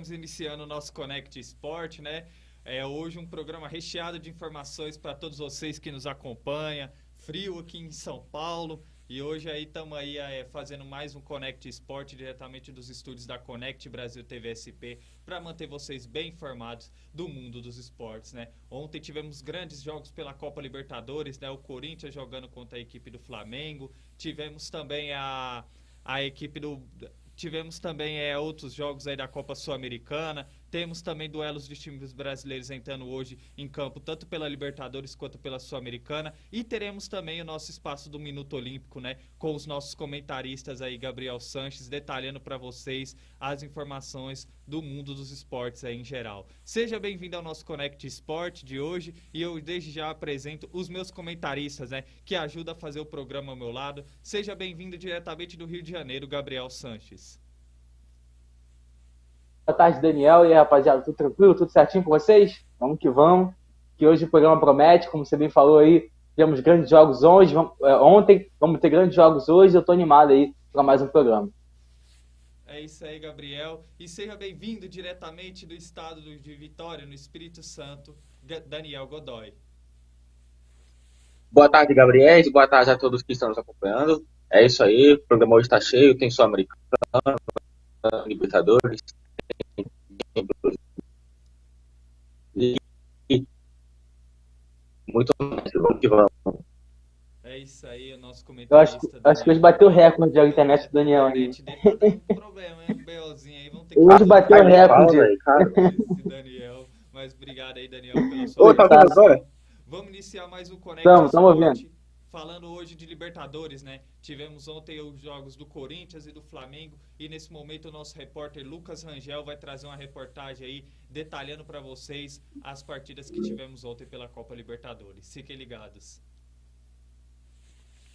estamos iniciando o nosso Connect Sport, né? Hoje um programa recheado de informações para todos vocês que nos acompanham. Frio aqui em São Paulo. E hoje aí estamos aí fazendo mais um Connect Sport diretamente dos estúdios da Connect Brasil TV SP para manter vocês bem informados do mundo dos esportes, né? Ontem tivemos grandes jogos pela Copa Libertadores, né? O Corinthians jogando contra a equipe do Flamengo. Tivemos também a equipe do... Tivemos também outros jogos aí da Copa Sul-Americana. Temos também duelos de times brasileiros entrando hoje em campo, tanto pela Libertadores quanto pela Sul-Americana. E teremos também o nosso espaço do Minuto Olímpico, né? Com os nossos comentaristas aí, Gabriel Sanches, detalhando para vocês as informações do mundo dos esportes aí em geral. Seja bem-vindo ao nosso Connect Sport de hoje. E eu desde já apresento os meus comentaristas, né? Que ajudam a fazer o programa ao meu lado. Seja bem-vindo diretamente do Rio de Janeiro, Gabriel Sanches. Boa tarde, Daniel. E aí, rapaziada, tudo tranquilo? Tudo certinho com vocês? Vamos que vamos. Que hoje o programa promete, como você bem falou aí, tivemos grandes jogos ontem, vamos ter grandes jogos hoje. Eu tô animado aí para mais um programa. É isso aí, Gabriel. E seja bem-vindo diretamente do estado de Vitória, no Espírito Santo, Daniel Godoy. Boa tarde, Gabriel. Boa tarde a todos que estão nos acompanhando. É isso aí, o programa hoje está cheio, tem Sul-Americana, Libertadores, e muito mais, vamos que vamos. É isso aí, o nosso comentarista. Acho que hoje bateu o recorde da internet do Daniel aí. A internet dele tá dando um problema, hein? Um BOzinho aí, vamos ter que... Hoje bateu o recorde. Esse Daniel, mas obrigado aí, Daniel, pela sua... Ô, tá vendo agora? Vamos iniciar mais um Connect Estamos Sport, falando hoje de Libertadores, né? Tivemos ontem os jogos do Corinthians e do Flamengo e nesse momento o nosso repórter Lucas Rangel vai trazer uma reportagem aí detalhando para vocês as partidas que tivemos ontem pela Copa Libertadores. Fiquem ligados.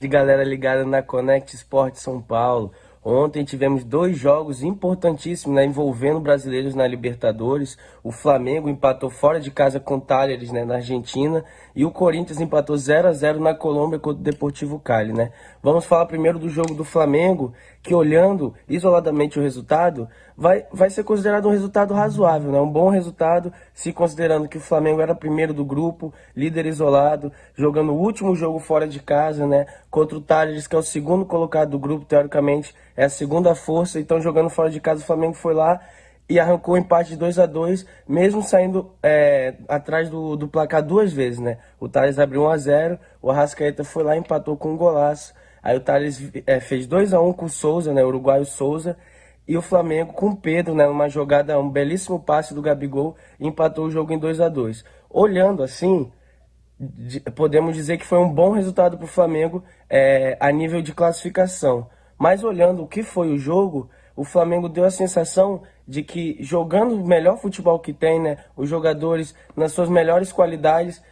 De galera ligada na Connect Sport São Paulo. Ontem tivemos dois jogos importantíssimos, né, envolvendo brasileiros na Libertadores. O Flamengo empatou fora de casa com o Talleres, né, na Argentina. E o Corinthians empatou 0-0 na Colômbia contra o Deportivo Cali, né? Vamos falar primeiro do jogo do Flamengo, que olhando isoladamente o resultado, vai ser considerado um resultado razoável, né? Um bom resultado, se considerando que o Flamengo era primeiro do grupo, líder isolado, jogando o último jogo fora de casa, né? Contra o Talleres, que é o segundo colocado do grupo, teoricamente, é a segunda força. Então, jogando fora de casa, o Flamengo foi lá e arrancou o empate de 2-2, mesmo saindo atrás do placar duas vezes, né? O Talleres abriu 1-0, o Arrascaeta foi lá e empatou com um golaço. Aí o Talleres fez 2-1 com o Souza, né? O uruguaio Souza. E o Flamengo com o Pedro, né? Uma jogada, um belíssimo passe do Gabigol, empatou o jogo em 2-2. Olhando assim, podemos dizer que foi um bom resultado para o Flamengo a nível de classificação. Mas olhando o que foi o jogo, o Flamengo deu a sensação de que jogando o melhor futebol que tem, né, os jogadores nas suas melhores qualidades,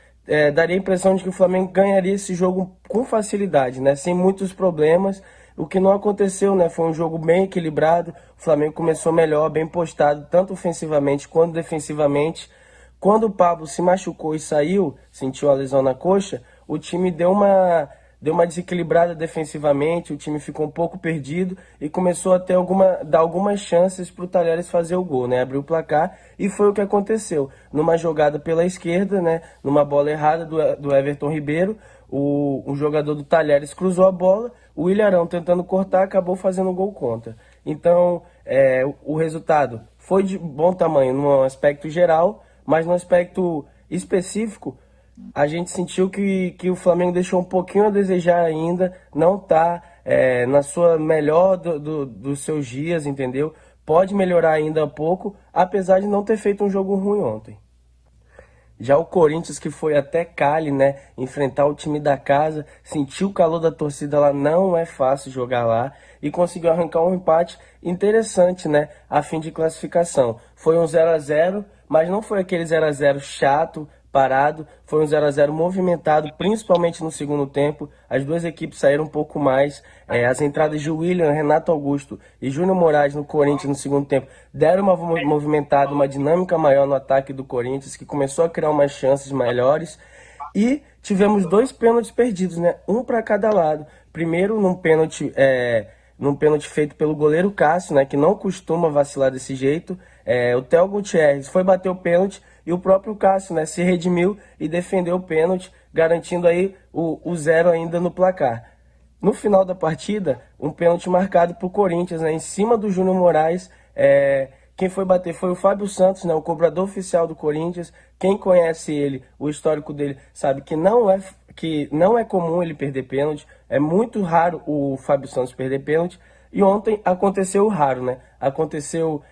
daria a impressão de que o Flamengo ganharia esse jogo com facilidade, né, sem muitos problemas. O que não aconteceu, né, foi um jogo bem equilibrado. O Flamengo começou melhor, bem postado, tanto ofensivamente quanto defensivamente. Quando o Pablo se machucou e saiu, sentiu a lesão na coxa, o time deu uma desequilibrada defensivamente, o time ficou um pouco perdido e começou a dar algumas chances para o Talleres fazer o gol, né? Abriu o placar e foi o que aconteceu. Numa jogada pela esquerda, né? Numa bola errada do Everton Ribeiro, o jogador do Talleres cruzou a bola, o Ilharão tentando cortar acabou fazendo o gol contra. Então, o resultado foi de bom tamanho no aspecto geral, mas no aspecto específico, a gente sentiu que o Flamengo deixou um pouquinho a desejar ainda, não está na sua melhor dos seus dias, entendeu? Pode melhorar ainda um pouco, apesar de não ter feito um jogo ruim ontem. Já o Corinthians, que foi até Cali, né, enfrentar o time da casa, sentiu o calor da torcida lá, não é fácil jogar lá, e conseguiu arrancar um empate interessante, né, a fim de classificação. Foi um 0-0, mas não foi aquele 0-0 chato, parado, foi um 0-0 movimentado, principalmente no segundo tempo. As duas equipes saíram um pouco mais. As entradas de William, Renato Augusto e Júnior Moraes no Corinthians no segundo tempo deram uma movimentada, uma dinâmica maior no ataque do Corinthians, que começou a criar umas chances melhores. E tivemos dois pênaltis perdidos, né? Um para cada lado. Primeiro num pênalti feito pelo goleiro Cássio, né, que não costuma vacilar desse jeito. o Theo Gutierrez foi bater o pênalti e o próprio Cássio, né, se redimiu e defendeu o pênalti, garantindo aí o 0 ainda no placar. No final da partida, um pênalti marcado para o Corinthians, né, em cima do Júnior Moraes. Quem foi bater foi o Fábio Santos, né, o cobrador oficial do Corinthians. Quem conhece ele, o histórico dele, sabe que não é comum ele perder pênalti. É muito raro o Fábio Santos perder pênalti. E ontem aconteceu o raro, né? Aconteceu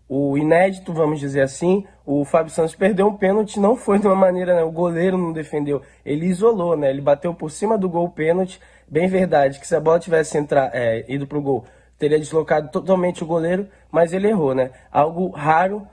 o inédito, vamos dizer assim. O Fábio Santos perdeu um pênalti, não foi de uma maneira, né? O goleiro não defendeu, ele isolou, né? Ele bateu por cima do gol o pênalti. Bem verdade que se a bola tivesse ido pro gol, teria deslocado totalmente o goleiro, mas ele errou, né? Algo raro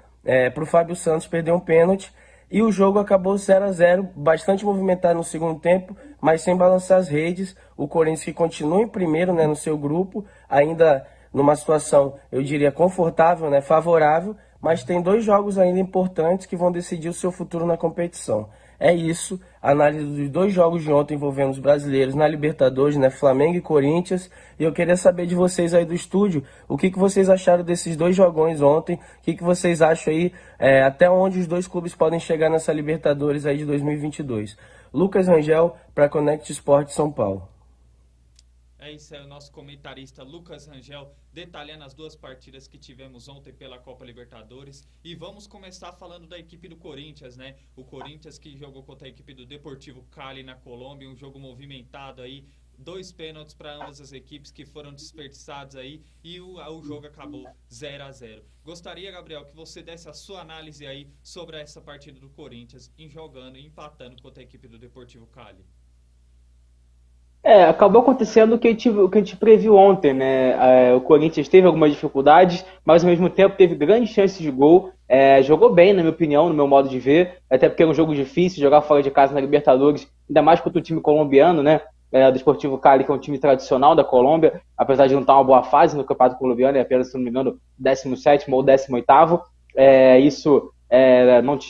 para o Fábio Santos perder um pênalti. E o jogo acabou 0-0, bastante movimentado no segundo tempo, mas sem balançar as redes. O Corinthians que continua em primeiro, né, no seu grupo, ainda numa situação, eu diria, confortável, né, favorável, mas tem 2 jogos ainda importantes que vão decidir o seu futuro na competição. É isso, a análise dos 2 jogos de ontem envolvendo os brasileiros na Libertadores, né, Flamengo e Corinthians. E eu queria saber de vocês aí do estúdio, o que vocês acharam desses 2 jogões ontem, o que vocês acham aí, até onde os 2 clubes podem chegar nessa Libertadores aí de 2022. Lucas Rangel, para Connect Sport São Paulo. É isso aí, o nosso comentarista Lucas Rangel detalhando as 2 partidas que tivemos ontem pela Copa Libertadores. E vamos começar falando da equipe do Corinthians, né? O Corinthians que jogou contra a equipe do Deportivo Cali na Colômbia, um jogo movimentado aí, 2 pênaltis para ambas as equipes que foram desperdiçados aí e o jogo acabou 0-0. Gostaria, Gabriel, que você desse a sua análise aí sobre essa partida do Corinthians jogando e empatando contra a equipe do Deportivo Cali. Acabou acontecendo o que a gente previu ontem, né? O Corinthians teve algumas dificuldades, mas ao mesmo tempo teve grandes chances de gol. Jogou bem, na minha opinião, no meu modo de ver, até porque é um jogo difícil, jogar fora de casa na Libertadores, ainda mais contra o time colombiano, né? Do Deportivo Cali, que é um time tradicional da Colômbia, apesar de não estar uma boa fase no campeonato colombiano, é apenas, se não me engano, 17º ou 18º.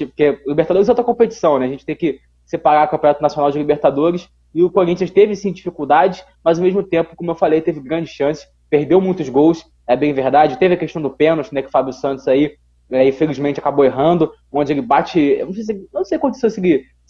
Porque Libertadores é outra competição, né? A gente tem que separar o Campeonato Nacional de Libertadores. E o Corinthians teve sim dificuldade, mas ao mesmo tempo, como eu falei, teve grandes chances, perdeu muitos gols, é bem verdade. Teve a questão do pênalti, né, que o Fábio Santos aí, infelizmente, acabou errando, onde ele bate. Eu não sei aconteceu se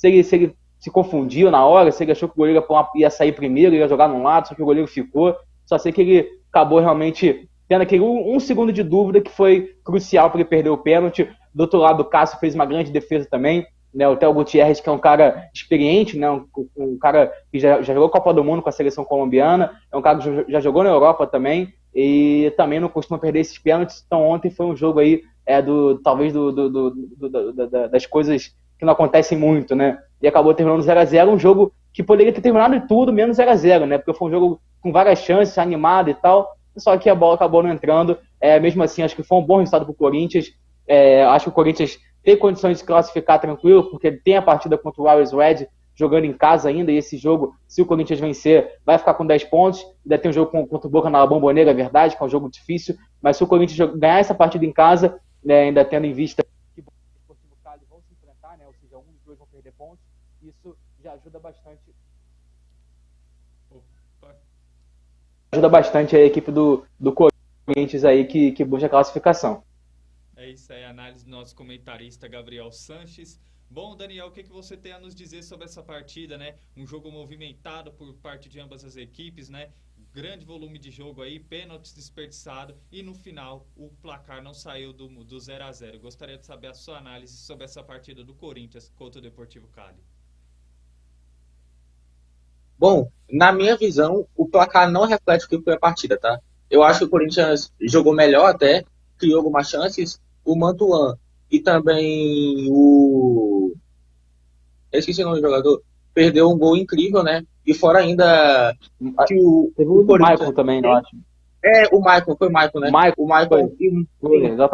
ele se confundiu na hora, se ele achou que o goleiro ia sair primeiro, ia jogar num lado, só que o goleiro ficou. Só sei que ele acabou realmente tendo aquele 1 segundo de dúvida que foi crucial para ele perder o pênalti. Do outro lado, o Cássio fez uma grande defesa também. Né, o Theo Gutierrez, que é um cara experiente, né, um cara que já jogou Copa do Mundo com a seleção colombiana, é um cara que já jogou na Europa também, e também não costuma perder esses pênaltis. Então ontem foi um jogo aí, talvez das coisas que não acontecem muito, né, e acabou terminando 0-0, um jogo que poderia ter terminado de tudo, menos 0-0, né, porque foi um jogo com várias chances, animado e tal, só que a bola acabou não entrando. Mesmo assim, acho que foi um bom resultado para o Corinthians. Acho que o Corinthians tem condições de se classificar tranquilo, porque ele tem a partida contra o Always Red jogando em casa ainda, e esse jogo, se o Corinthians vencer, vai ficar com 10 pontos. Ainda tem um jogo contra o Boca na Bombonera, é verdade, que é um jogo difícil, mas se o Corinthians ganhar essa partida em casa, né, ainda tendo em vista que o Deportivo Cali vão se enfrentar, né, ou seja, um dos dois vão perder pontos, isso já ajuda bastante. Ajuda bastante a equipe do Corinthians aí que busca a classificação. É isso aí, a análise do nosso comentarista Gabriel Sanches. Bom, Daniel, o que você tem a nos dizer sobre essa partida, né? Um jogo movimentado por parte de ambas as equipes, né? Grande volume de jogo aí, pênaltis desperdiçados e no final o placar não saiu do 0-0. Gostaria de saber a sua análise sobre essa partida do Corinthians contra o Deportivo Cali. Bom, na minha visão, o placar não reflete o que foi a partida, tá? Eu acho que o Corinthians jogou melhor até, criou algumas chances. O Mantuan e também eu esqueci o nome do jogador, perdeu um gol incrível, né? E fora ainda que teve o Michael também, eu acho. O Michael, foi o Michael, né? O Michael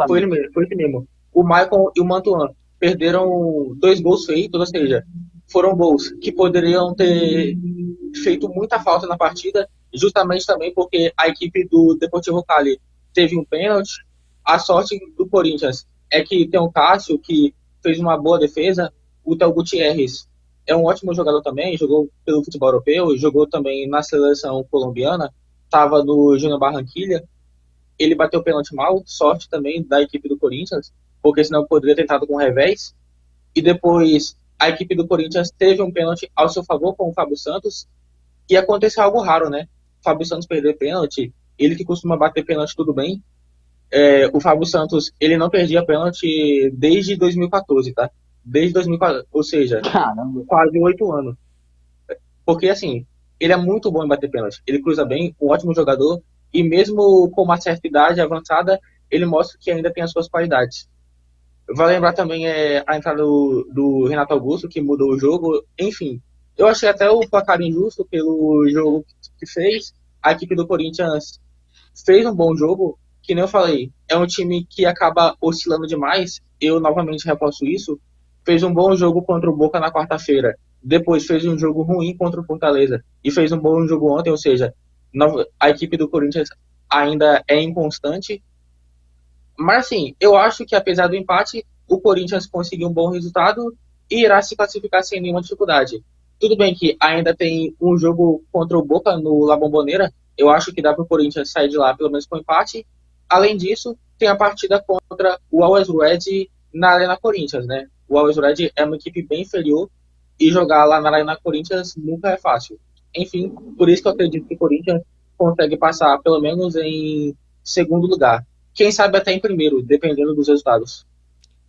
foi ele mesmo. O Michael e o Mantuan perderam 2 gols feitos, ou seja, foram gols que poderiam ter feito muita falta na partida, justamente também porque a equipe do Deportivo Cali teve um pênalti. A sorte do Corinthians é que tem o Cássio, que fez uma boa defesa. O Theo Gutierrez é um ótimo jogador também, jogou pelo futebol europeu, jogou também na seleção colombiana, estava no Júnior Barranquilla. ele bateu o pênalti mal, sorte também da equipe do Corinthians, porque senão poderia ter tentado com um revés. E depois a equipe do Corinthians teve um pênalti ao seu favor com o Fábio Santos, e aconteceu algo raro, né? O Fábio Santos perdeu pênalti, ele que costuma bater pênalti tudo bem. O Fábio Santos, ele não perdia pênalti desde 2014, tá? Desde 2014, ou seja, Caramba. quase 8 anos. Porque, assim, ele é muito bom em bater pênalti. Ele cruza bem, um ótimo jogador, e mesmo com uma certa idade avançada, ele mostra que ainda tem as suas qualidades. Vale lembrar também a entrada do Renato Augusto, que mudou o jogo. Enfim, eu achei até o placar injusto pelo jogo que fez. A equipe do Corinthians fez um bom jogo, que nem eu falei, é um time que acaba oscilando demais. Eu novamente reforço isso. Fez um bom jogo contra o Boca na quarta-feira. Depois fez um jogo ruim contra o Fortaleza. E fez um bom jogo ontem, ou seja, a equipe do Corinthians ainda é inconstante. Mas, assim, eu acho que apesar do empate, o Corinthians conseguiu um bom resultado e irá se classificar sem nenhuma dificuldade. Tudo bem que ainda tem um jogo contra o Boca no La Bombonera. Eu acho que dá para o Corinthians sair de lá pelo menos com empate. Além disso, tem a partida contra o Always Red na Arena Corinthians, né? O Always Red é uma equipe bem inferior e jogar lá na Arena Corinthians nunca é fácil. Enfim, por isso que eu acredito que o Corinthians consegue passar pelo menos em segundo lugar. Quem sabe até em primeiro, dependendo dos resultados.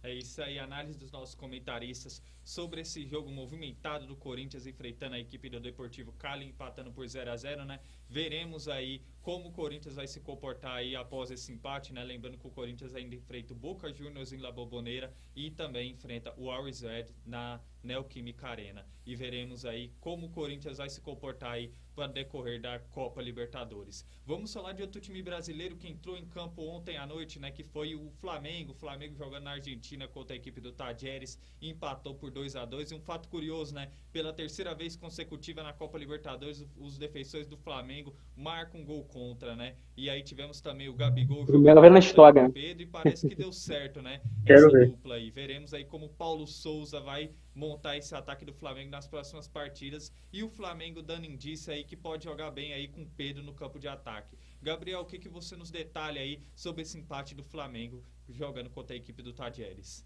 É isso aí, análise dos nossos comentaristas sobre esse jogo movimentado do Corinthians enfrentando a equipe do Deportivo Cali, empatando por 0-0, né? Veremos aí como o Corinthians vai se comportar aí após esse empate, né? Lembrando que o Corinthians ainda enfrenta o Boca Juniors em La Bombonera e também enfrenta o Always Red na Neoquímica Arena. E veremos aí como o Corinthians vai se comportar aí para decorrer da Copa Libertadores. Vamos falar de outro time brasileiro que entrou em campo ontem à noite, né? Que foi o Flamengo. O Flamengo jogando na Argentina contra a equipe do Tajeres, empatou por 2-2. E um fato curioso, né? Pela terceira vez consecutiva na Copa Libertadores, os defensores do Flamengo marcam um gol contra, né? E aí tivemos também o Gabigol Primeira vez na história, né? Pedro, e parece que deu certo, né? Quero Essa ver. dupla aí. Veremos aí como o Paulo Souza vai montar esse ataque do Flamengo nas próximas partidas. E o Flamengo dando indício aí que pode jogar bem aí com o Pedro no campo de ataque. Gabriel, o que você nos detalha aí sobre esse empate do Flamengo jogando contra a equipe do Tajeres?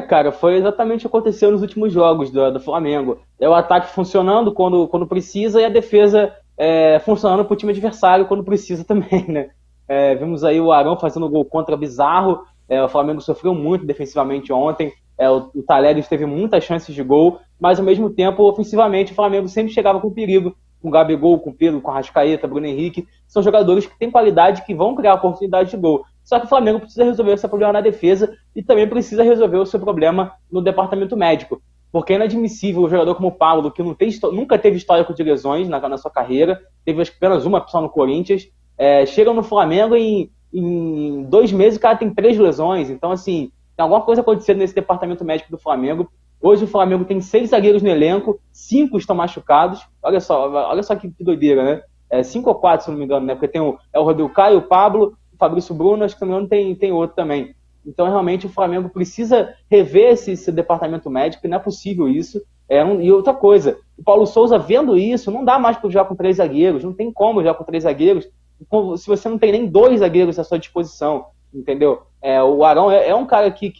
Cara, foi exatamente o que aconteceu nos últimos jogos do Flamengo. É o ataque funcionando quando precisa e a defesa funcionando para o time adversário quando precisa também, né? Vimos aí o Arão fazendo gol contra bizarro. O Flamengo sofreu muito defensivamente ontem. O Talleres teve muitas chances de gol, mas ao mesmo tempo, ofensivamente, o Flamengo sempre chegava com perigo. Com o Gabigol, com o Pedro, com a Arrascaeta, Bruno Henrique. São jogadores que têm qualidade, que vão criar oportunidade de gol. Só que o Flamengo precisa resolver esse problema na defesa e também precisa resolver o seu problema no departamento médico. Porque é inadmissível um jogador como o Pablo, que nunca teve histórico de lesões na sua carreira, teve apenas uma opção no Corinthians, chega no Flamengo e em 2 meses o cara tem 3 lesões. Então, assim, tem alguma coisa acontecendo nesse departamento médico do Flamengo. Hoje o Flamengo tem 6 zagueiros no elenco, 5 estão machucados. Olha só que doideira, né? 5 ou 4, se não me engano, né? Porque tem o Rodrigo Caio, o Pablo, o Fabrício Bruno, acho que se não me engano tem outro também. Então, realmente, o Flamengo precisa rever esse departamento médico, e não é possível isso. E outra coisa, o Paulo Souza vendo isso, não dá mais para jogar com 3 zagueiros, não tem como jogar com 3 zagueiros, se você não tem nem 2 zagueiros à sua disposição, entendeu? O Arão é um cara que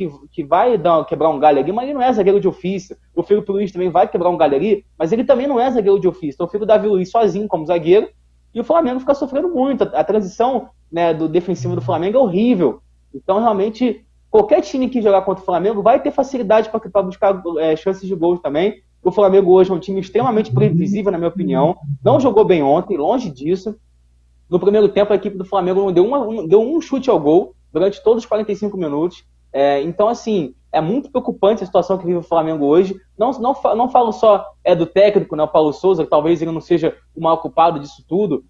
vai quebrar um galho ali, mas ele não é zagueiro de ofício. O Filipe Luiz também vai quebrar um galho ali, mas ele também não é zagueiro de ofício. Então fica o Davi Luiz sozinho como zagueiro, e o Flamengo fica sofrendo muito. A transição, né, do defensivo do Flamengo é horrível. Então, realmente, qualquer time que jogar contra o Flamengo vai ter facilidade para buscar chances de gols também. O Flamengo hoje é um time extremamente previsível, na minha opinião. Não jogou bem ontem, longe disso. No primeiro tempo, a equipe do Flamengo não deu um chute ao gol durante todos os 45 minutos. Então, assim, é muito preocupante a situação que vive o Flamengo hoje. Não falo só do técnico, né, o Paulo Souza, que talvez ele não seja o maior culpado disso tudo,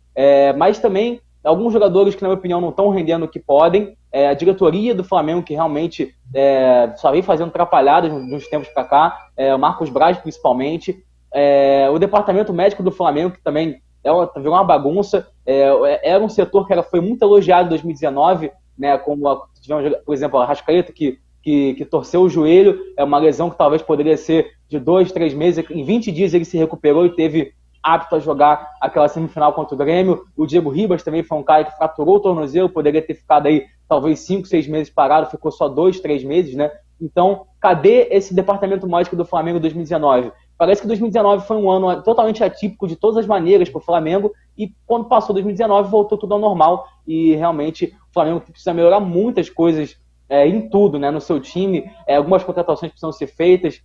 mas também alguns jogadores que, na minha opinião, não estão rendendo o que podem. A diretoria do Flamengo, que realmente só vem fazendo atrapalhadas nos tempos para cá, o Marcos Braz, principalmente. O departamento médico do Flamengo, que também virou uma bagunça. Era um setor que foi muito elogiado em 2019, né, como tivemos, por exemplo, a Arrascaeta, que torceu o joelho, uma lesão que talvez poderia ser de 2, 3 meses. Em 20 dias ele se recuperou e teve apto a jogar aquela semifinal contra o Grêmio. O Diego Ribas também foi um cara que fraturou o tornozelo, poderia ter ficado aí talvez 5, 6 meses parado, ficou só 2, 3 meses, né? Então, cadê esse departamento médico do Flamengo em 2019? Parece que 2019 foi um ano totalmente atípico de todas as maneiras para o Flamengo, e quando passou 2019 voltou tudo ao normal, e realmente o Flamengo precisa melhorar muitas coisas em tudo, né, no seu time. Algumas contratações precisam ser feitas,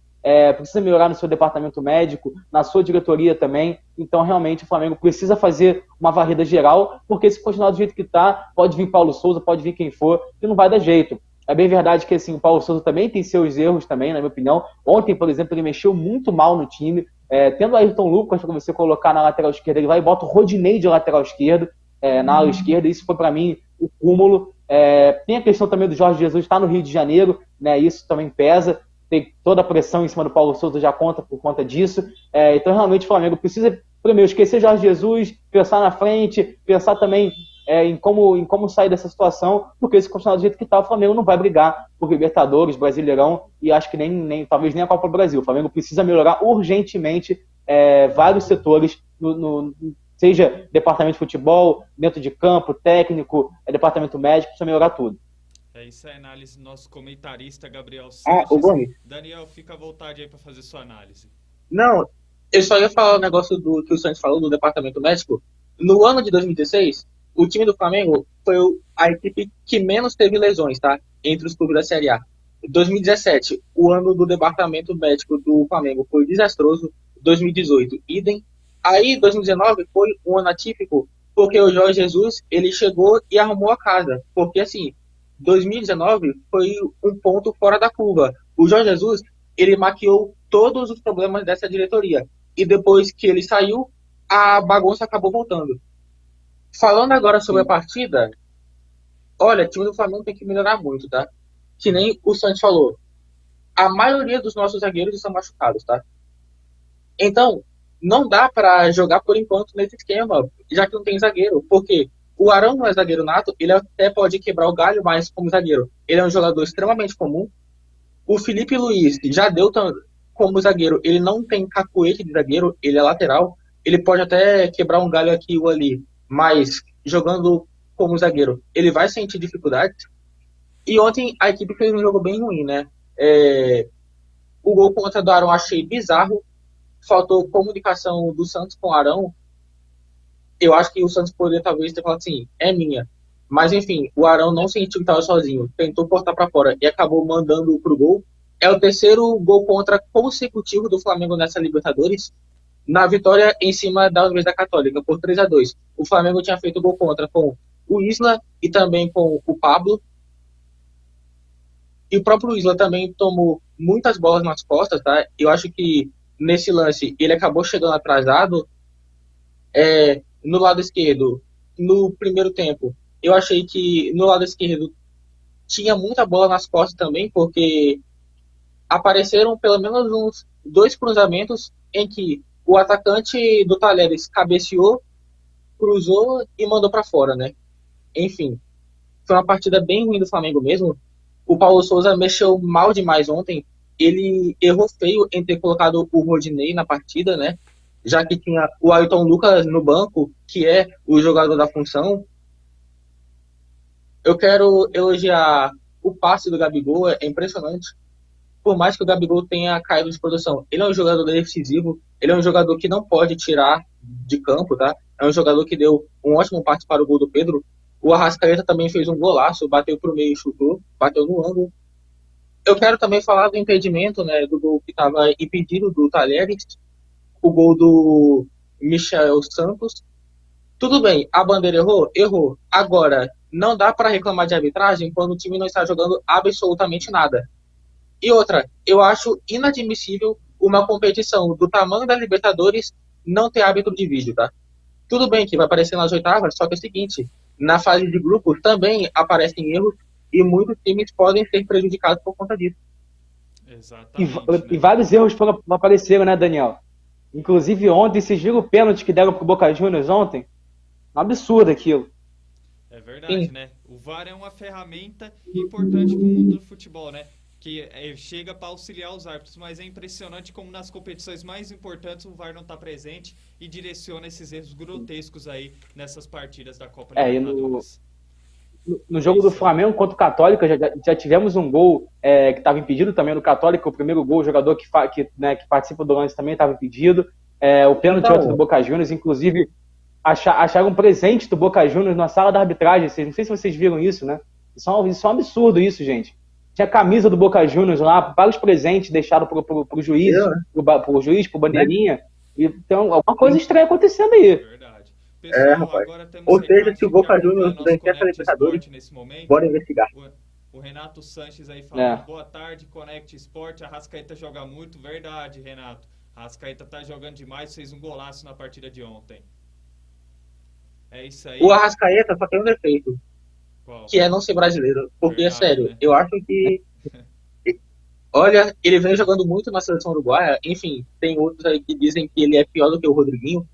precisa melhorar no seu departamento médico, na sua diretoria também. Então realmente o Flamengo precisa fazer uma varrida geral, porque se continuar do jeito que está, pode vir Paulo Souza, pode vir quem for, que não vai dar jeito. É bem verdade que assim, o Paulo Souza também tem seus erros também, na minha opinião. Ontem, por exemplo, ele mexeu muito mal no time. Tendo o Ayrton Lucas para você colocar na lateral esquerda, ele vai e bota o Rodinei de lateral esquerdo, na ala esquerda. Isso foi para mim o cúmulo. Tem a questão também do Jorge Jesus estar no Rio de Janeiro, né? Isso também pesa. Tem toda a pressão em cima do Paulo Souza, já conta por conta disso. Então realmente o Flamengo precisa primeiro esquecer Jorge Jesus, pensar na frente, pensar também em como sair dessa situação, porque se continuar do jeito que está, o Flamengo não vai brigar por Libertadores, Brasileirão, e acho que talvez nem a Copa do Brasil. O Flamengo precisa melhorar urgentemente vários setores, seja departamento de futebol, dentro de campo, técnico, departamento médico, precisa melhorar tudo. Isso é a análise do nosso comentarista Gabriel Sanches. O Gomes. Daniel, fica à vontade aí para fazer sua análise. Não, eu só ia falar o negócio do que o Santos falou do departamento médico. No ano de 2016, o time do Flamengo foi a equipe que menos teve lesões, tá? Entre os clubes da Série A. 2017, o ano do departamento médico do Flamengo foi desastroso. 2018, idem. Aí, 2019 foi um ano atípico, porque o Jorge Jesus, ele chegou e arrumou a casa. Porque, assim, 2019 foi um ponto fora da curva. O Jorge Jesus, ele maquiou todos os problemas dessa diretoria. E depois que ele saiu, a bagunça acabou voltando. Falando agora sobre a partida, olha, o time do Flamengo tem que melhorar muito, tá? Que nem o Santos falou. A maioria dos nossos zagueiros estão machucados, tá? Então, não dá pra jogar por enquanto nesse esquema, já que não tem zagueiro. Porque o Arão não é zagueiro nato, ele até pode quebrar o galho, mas como zagueiro, ele é um jogador extremamente comum. O Felipe Luiz já deu como zagueiro, ele não tem cacuete de zagueiro, ele é lateral. Ele pode até quebrar um galho aqui ou ali, mas jogando como zagueiro, ele vai sentir dificuldades. E ontem a equipe fez um jogo bem ruim, né? O gol contra o Arão achei bizarro. Faltou comunicação do Santos com o Arão. Eu acho que o Santos poderia talvez ter falado assim, é minha. Mas enfim, o Arão não sentiu que estava sozinho. Tentou cortar para fora e acabou mandando pro gol. É o terceiro gol contra consecutivo do Flamengo nessa Libertadores, na vitória em cima da Universidade Católica, por 3-2. O Flamengo tinha feito gol contra com o Isla e também com o Pablo. E o próprio Isla também tomou muitas bolas nas costas, tá? Eu acho que nesse lance ele acabou chegando atrasado. No lado esquerdo, no primeiro tempo, eu achei que no lado esquerdo tinha muita bola nas costas também, porque apareceram pelo menos uns 2 cruzamentos em que o atacante do Talheres cabeceou, cruzou e mandou para fora, né? Enfim, foi uma partida bem ruim do Flamengo mesmo. O Paulo Souza mexeu mal demais ontem. Ele errou feio em ter colocado o Rodinei na partida, né? Já que tinha o Ayrton Lucas no banco, que é o jogador da função. Eu quero elogiar o passe do Gabigol, é impressionante. Por mais que o Gabigol tenha caído de produção, ele é um jogador decisivo, ele é um jogador que não pode tirar de campo, tá? É um jogador que deu um ótimo passe para o gol do Pedro. O Arrascaeta também fez um golaço, bateu pro meio e chutou, bateu no ângulo. Eu quero também falar do impedimento, né, do gol que estava impedido do Talheres, o gol do Michel Santos. Tudo bem, a bandeira errou? Errou. Agora, não dá para reclamar de arbitragem quando o time não está jogando absolutamente nada. E outra, eu acho inadmissível uma competição do tamanho da Libertadores não ter árbitro de vídeo, tá? Tudo bem que vai aparecer nas oitavas, só que é o seguinte, na fase de grupos também aparecem erros e muitos times podem ser prejudicados por conta disso. Exatamente. E vários erros apareceram, né, Daniel? Inclusive ontem, vocês viram o pênalti que deram pro Boca Juniors ontem? Um absurdo aquilo. É verdade, né? O VAR é uma ferramenta importante para o mundo do futebol, né? que chega para auxiliar os árbitros, mas é impressionante como nas competições mais importantes o VAR não está presente e direciona esses erros grotescos aí nessas partidas da Copa Libertadores. No jogo do Flamengo contra o Católica, já tivemos um gol que estava impedido também no Católica, o primeiro gol, o jogador que participa do lance também estava impedido. O pênalti outro do Boca Juniors, inclusive acharam um presente do Boca Juniors na sala da arbitragem. Não sei se vocês viram isso, né? Isso é um absurdo isso, gente. Tinha a camisa do Boca Juniors lá, vários presentes deixados pro juiz, pro bandeirinha. Então, alguma coisa estranha acontecendo aí. Verdade. Pessoal, rapaz. agora temos Ou seja, se o Boca Juniors vencer essa Libertadores, nesse momento, bora investigar. O Renato Sanches aí falando, boa tarde, Connect Sport, a Arrascaeta joga muito, verdade, Renato. A Arrascaeta tá jogando demais, fez um golaço na partida de ontem. É isso aí. O Arrascaeta só tem um defeito. Qual? Que é não ser brasileiro. Porque, Verdade, sério, né? eu acho que... Olha, ele vem jogando muito na seleção uruguaia. Enfim, tem outros aí que dizem que ele é pior do que o Rodriguinho.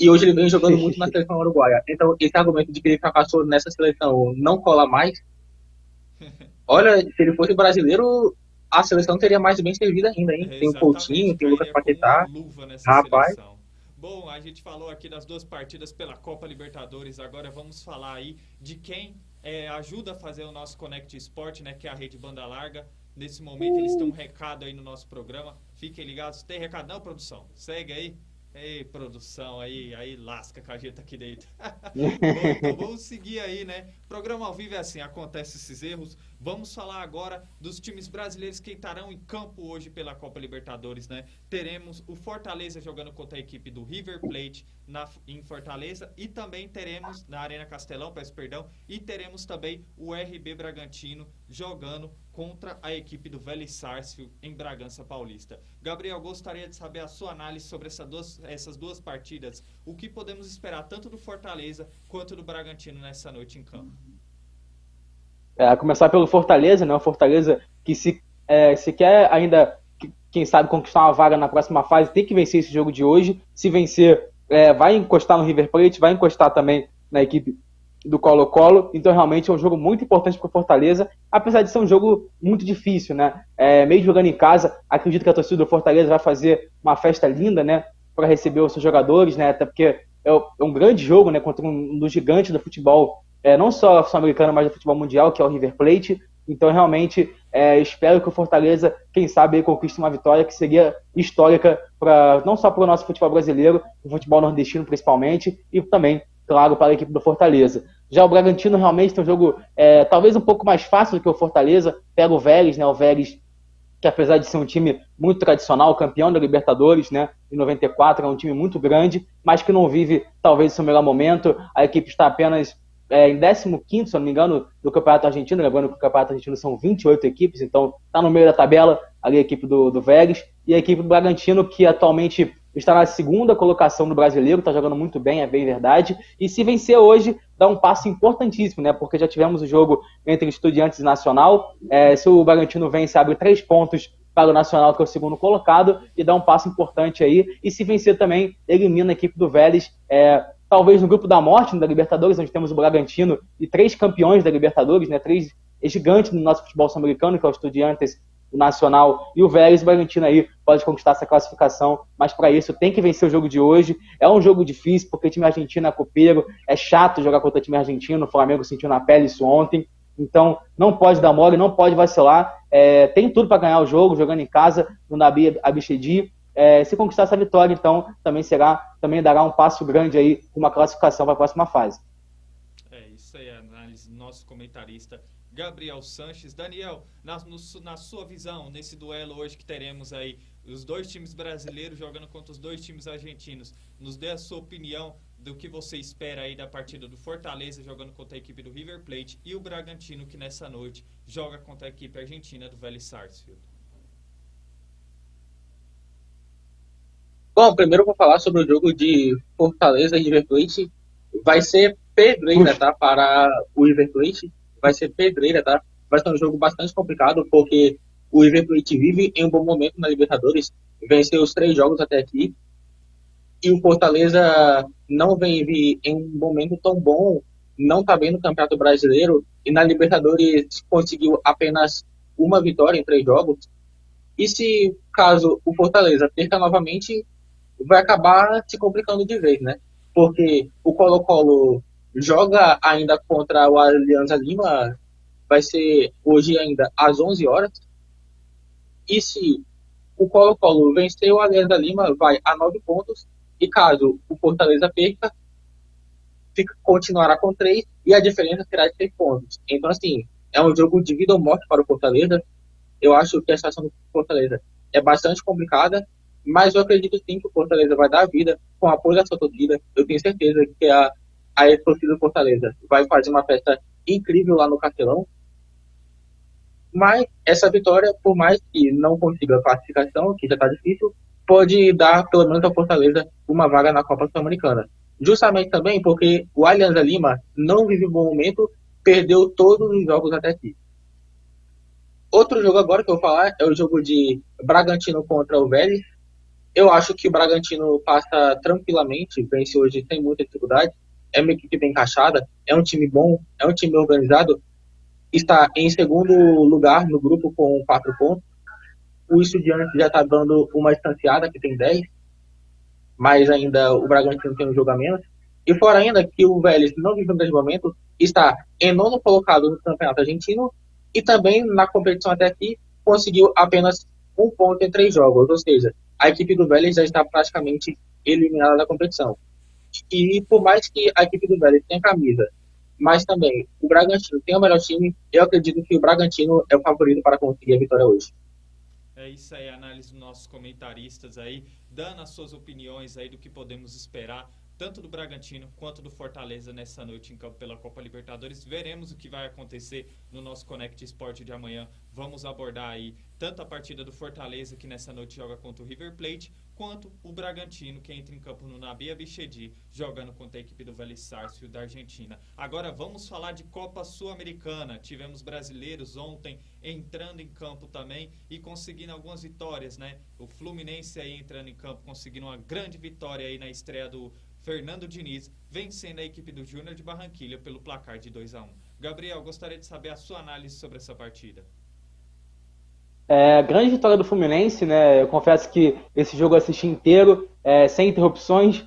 E hoje ele vem jogando muito na seleção uruguaia. Então, esse argumento de que ele fracassou nessa seleção não cola mais. Olha, se ele fosse brasileiro, a seleção teria mais bem servida ainda, hein? Tem o Coutinho, tem o Lucas Paquetá. Rapaz. Seleção. Bom, a gente falou aqui das duas partidas pela Copa Libertadores, agora vamos falar aí de quem ajuda a fazer o nosso Connect Sport, né, que é a Rede Banda Larga. Nesse momento eles têm um recado aí no nosso programa, fiquem ligados. Tem recado não, produção? Segue aí. Ei, produção, aí lasca com a gente aqui dentro. Bom, então vamos seguir aí, né? Programa ao vivo é assim, acontece esses erros. Vamos falar agora dos times brasileiros que estarão em campo hoje pela Copa Libertadores, né? Teremos o Fortaleza jogando contra a equipe do River Plate em Fortaleza e também teremos na Arena Castelão, peço perdão, e teremos também o RB Bragantino jogando contra a equipe do Vélez Sarsfield em Bragança Paulista. Gabriel, gostaria de saber a sua análise sobre essas duas partidas. O que podemos esperar tanto do Fortaleza quanto do Bragantino nessa noite em campo? Começar pelo Fortaleza, né? O Fortaleza que se quer ainda, quem sabe, conquistar uma vaga na próxima fase, tem que vencer esse jogo de hoje. Se vencer, vai encostar no River Plate, vai encostar também na equipe do Colo-Colo. Então realmente é um jogo muito importante para o Fortaleza, apesar de ser um jogo muito difícil, né? Mesmo jogando em casa, acredito que a torcida do Fortaleza vai fazer uma festa linda, né, para receber os seus jogadores, né? Até porque é um grande jogo, né, contra um dos gigantes do futebol, não só sul-americano, mas do futebol mundial, que é o River Plate. Então realmente espero que o Fortaleza, quem sabe, conquiste uma vitória que seria histórica não só para o nosso futebol brasileiro, o futebol nordestino principalmente, e também, claro, para a equipe do Fortaleza. Já o Bragantino realmente tem um jogo talvez um pouco mais fácil do que o Fortaleza. Pega o Vélez, né? O Vélez, que apesar de ser um time muito tradicional, campeão da Libertadores, né, em 94, é um time muito grande, mas que não vive talvez o seu melhor momento. A equipe está apenas em 15º, se eu não me engano, do Campeonato Argentino. Lembrando que o Campeonato Argentino são 28 equipes, então está no meio da tabela ali a equipe do Vélez. E a equipe do Bragantino, que atualmente está na segunda colocação do brasileiro, está jogando muito bem, é bem verdade. E se vencer hoje, dá um passo importantíssimo, né? Porque já tivemos o jogo entre Estudiantes e Nacional. Se o Bragantino vence, abre 3 pontos para o Nacional, que é o segundo colocado, e dá um passo importante aí. E se vencer também, elimina a equipe do Vélez, talvez no grupo da morte, da Libertadores, onde temos o Bragantino e 3 campeões da Libertadores, né? 3 gigantes no nosso futebol sul-americano, que é o Estudiantes, o Nacional e o Vélez. O Bragantino aí pode conquistar essa classificação, mas para isso tem que vencer o jogo de hoje. É um jogo difícil, porque o time argentino é copeiro, é chato jogar contra o time argentino, o Flamengo sentiu na pele isso ontem, então não pode dar mole, não pode vacilar, tem tudo para ganhar o jogo, jogando em casa, no Nabi Abichedi. Se conquistar essa vitória, então também dará um passo grande aí, uma classificação para a próxima fase. Isso aí, a análise do nosso comentarista Gabriel Sanches. Daniel, na sua visão, nesse duelo hoje que teremos aí, os dois times brasileiros jogando contra os dois times argentinos, nos dê a sua opinião do que você espera aí da partida do Fortaleza jogando contra a equipe do River Plate e o Bragantino, que nessa noite joga contra a equipe argentina do Vélez Sarsfield. Bom, primeiro eu vou falar sobre o jogo de Fortaleza e River Plate. Vai ser pedreira, tá? Para o River Plate. Vai ser pedreira, tá? Vai ser um jogo bastante complicado, porque o River Plate vive em um bom momento na Libertadores, venceu os 3 jogos até aqui, e o Fortaleza não vive em um momento tão bom não está bem no Campeonato Brasileiro e na Libertadores conseguiu apenas uma vitória em 3 jogos. E se, caso o Fortaleza perca novamente, vai acabar se complicando de vez, né? Porque o Colo-Colo joga ainda contra o Alianza Lima, vai ser hoje ainda às 11 horas. E se o Colo-Colo vencer o Alianza Lima, vai a 9 pontos. E caso o Fortaleza perca, continuará com 3 e a diferença será de 3 pontos. Então, assim, é um jogo de vida ou morte para o Fortaleza. Eu acho que a situação do Fortaleza é bastante complicada, mas eu acredito sim que o Fortaleza vai dar a vida com o apoio da sua torcida. Eu tenho certeza que a torcida do Fortaleza vai fazer uma festa incrível lá no Castelão. Mas essa vitória, por mais que não consiga a classificação, que já está difícil, pode dar pelo menos ao Fortaleza uma vaga na Copa Sul-Americana. Justamente também porque o Alianza Lima não vive um bom momento, perdeu todos os jogos até aqui. Outro jogo agora que eu vou falar é o jogo de Bragantino contra o Vélez. Eu acho que o Bragantino passa tranquilamente, vence hoje sem muita dificuldade. É uma equipe bem encaixada, é um time bom, é um time organizado. Está em segundo lugar no grupo com 4 pontos. O Estudiantes já está dando uma distanciada, que tem 10, mas ainda o Bragantino tem um jogo a menos. E fora ainda que o Vélez não vive um grande momento, está em 9º colocado no Campeonato Argentino e também na competição até aqui conseguiu apenas 1 ponto em 3 jogos, ou seja, a equipe do Vélez já está praticamente eliminada da competição. E por mais que a equipe do Vélez tenha camisa, mas também o Bragantino tem o melhor time, eu acredito que o Bragantino é o favorito para conseguir a vitória hoje. É isso aí, a análise dos nossos comentaristas aí, dando as suas opiniões aí do que podemos esperar, tanto do Bragantino quanto do Fortaleza nessa noite em campo pela Copa Libertadores. Veremos o que vai acontecer no nosso Connect Esporte de amanhã. Vamos abordar aí tanto a partida do Fortaleza, que nessa noite joga contra o River Plate, quanto o Bragantino, que entra em campo no Nabi Abichedi, jogando contra a equipe do Vélez Sarsfield da Argentina. Agora vamos falar de Copa Sul-Americana. Tivemos brasileiros ontem entrando em campo também e conseguindo algumas vitórias, né? O Fluminense aí entrando em campo, conseguindo uma grande vitória aí na estreia do Fernando Diniz, vencendo a equipe do Júnior de Barranquilla pelo placar de 2-1. Gabriel, gostaria de saber a sua análise sobre essa partida. Grande vitória do Fluminense, né? Eu confesso que esse jogo eu assisti inteiro, sem interrupções.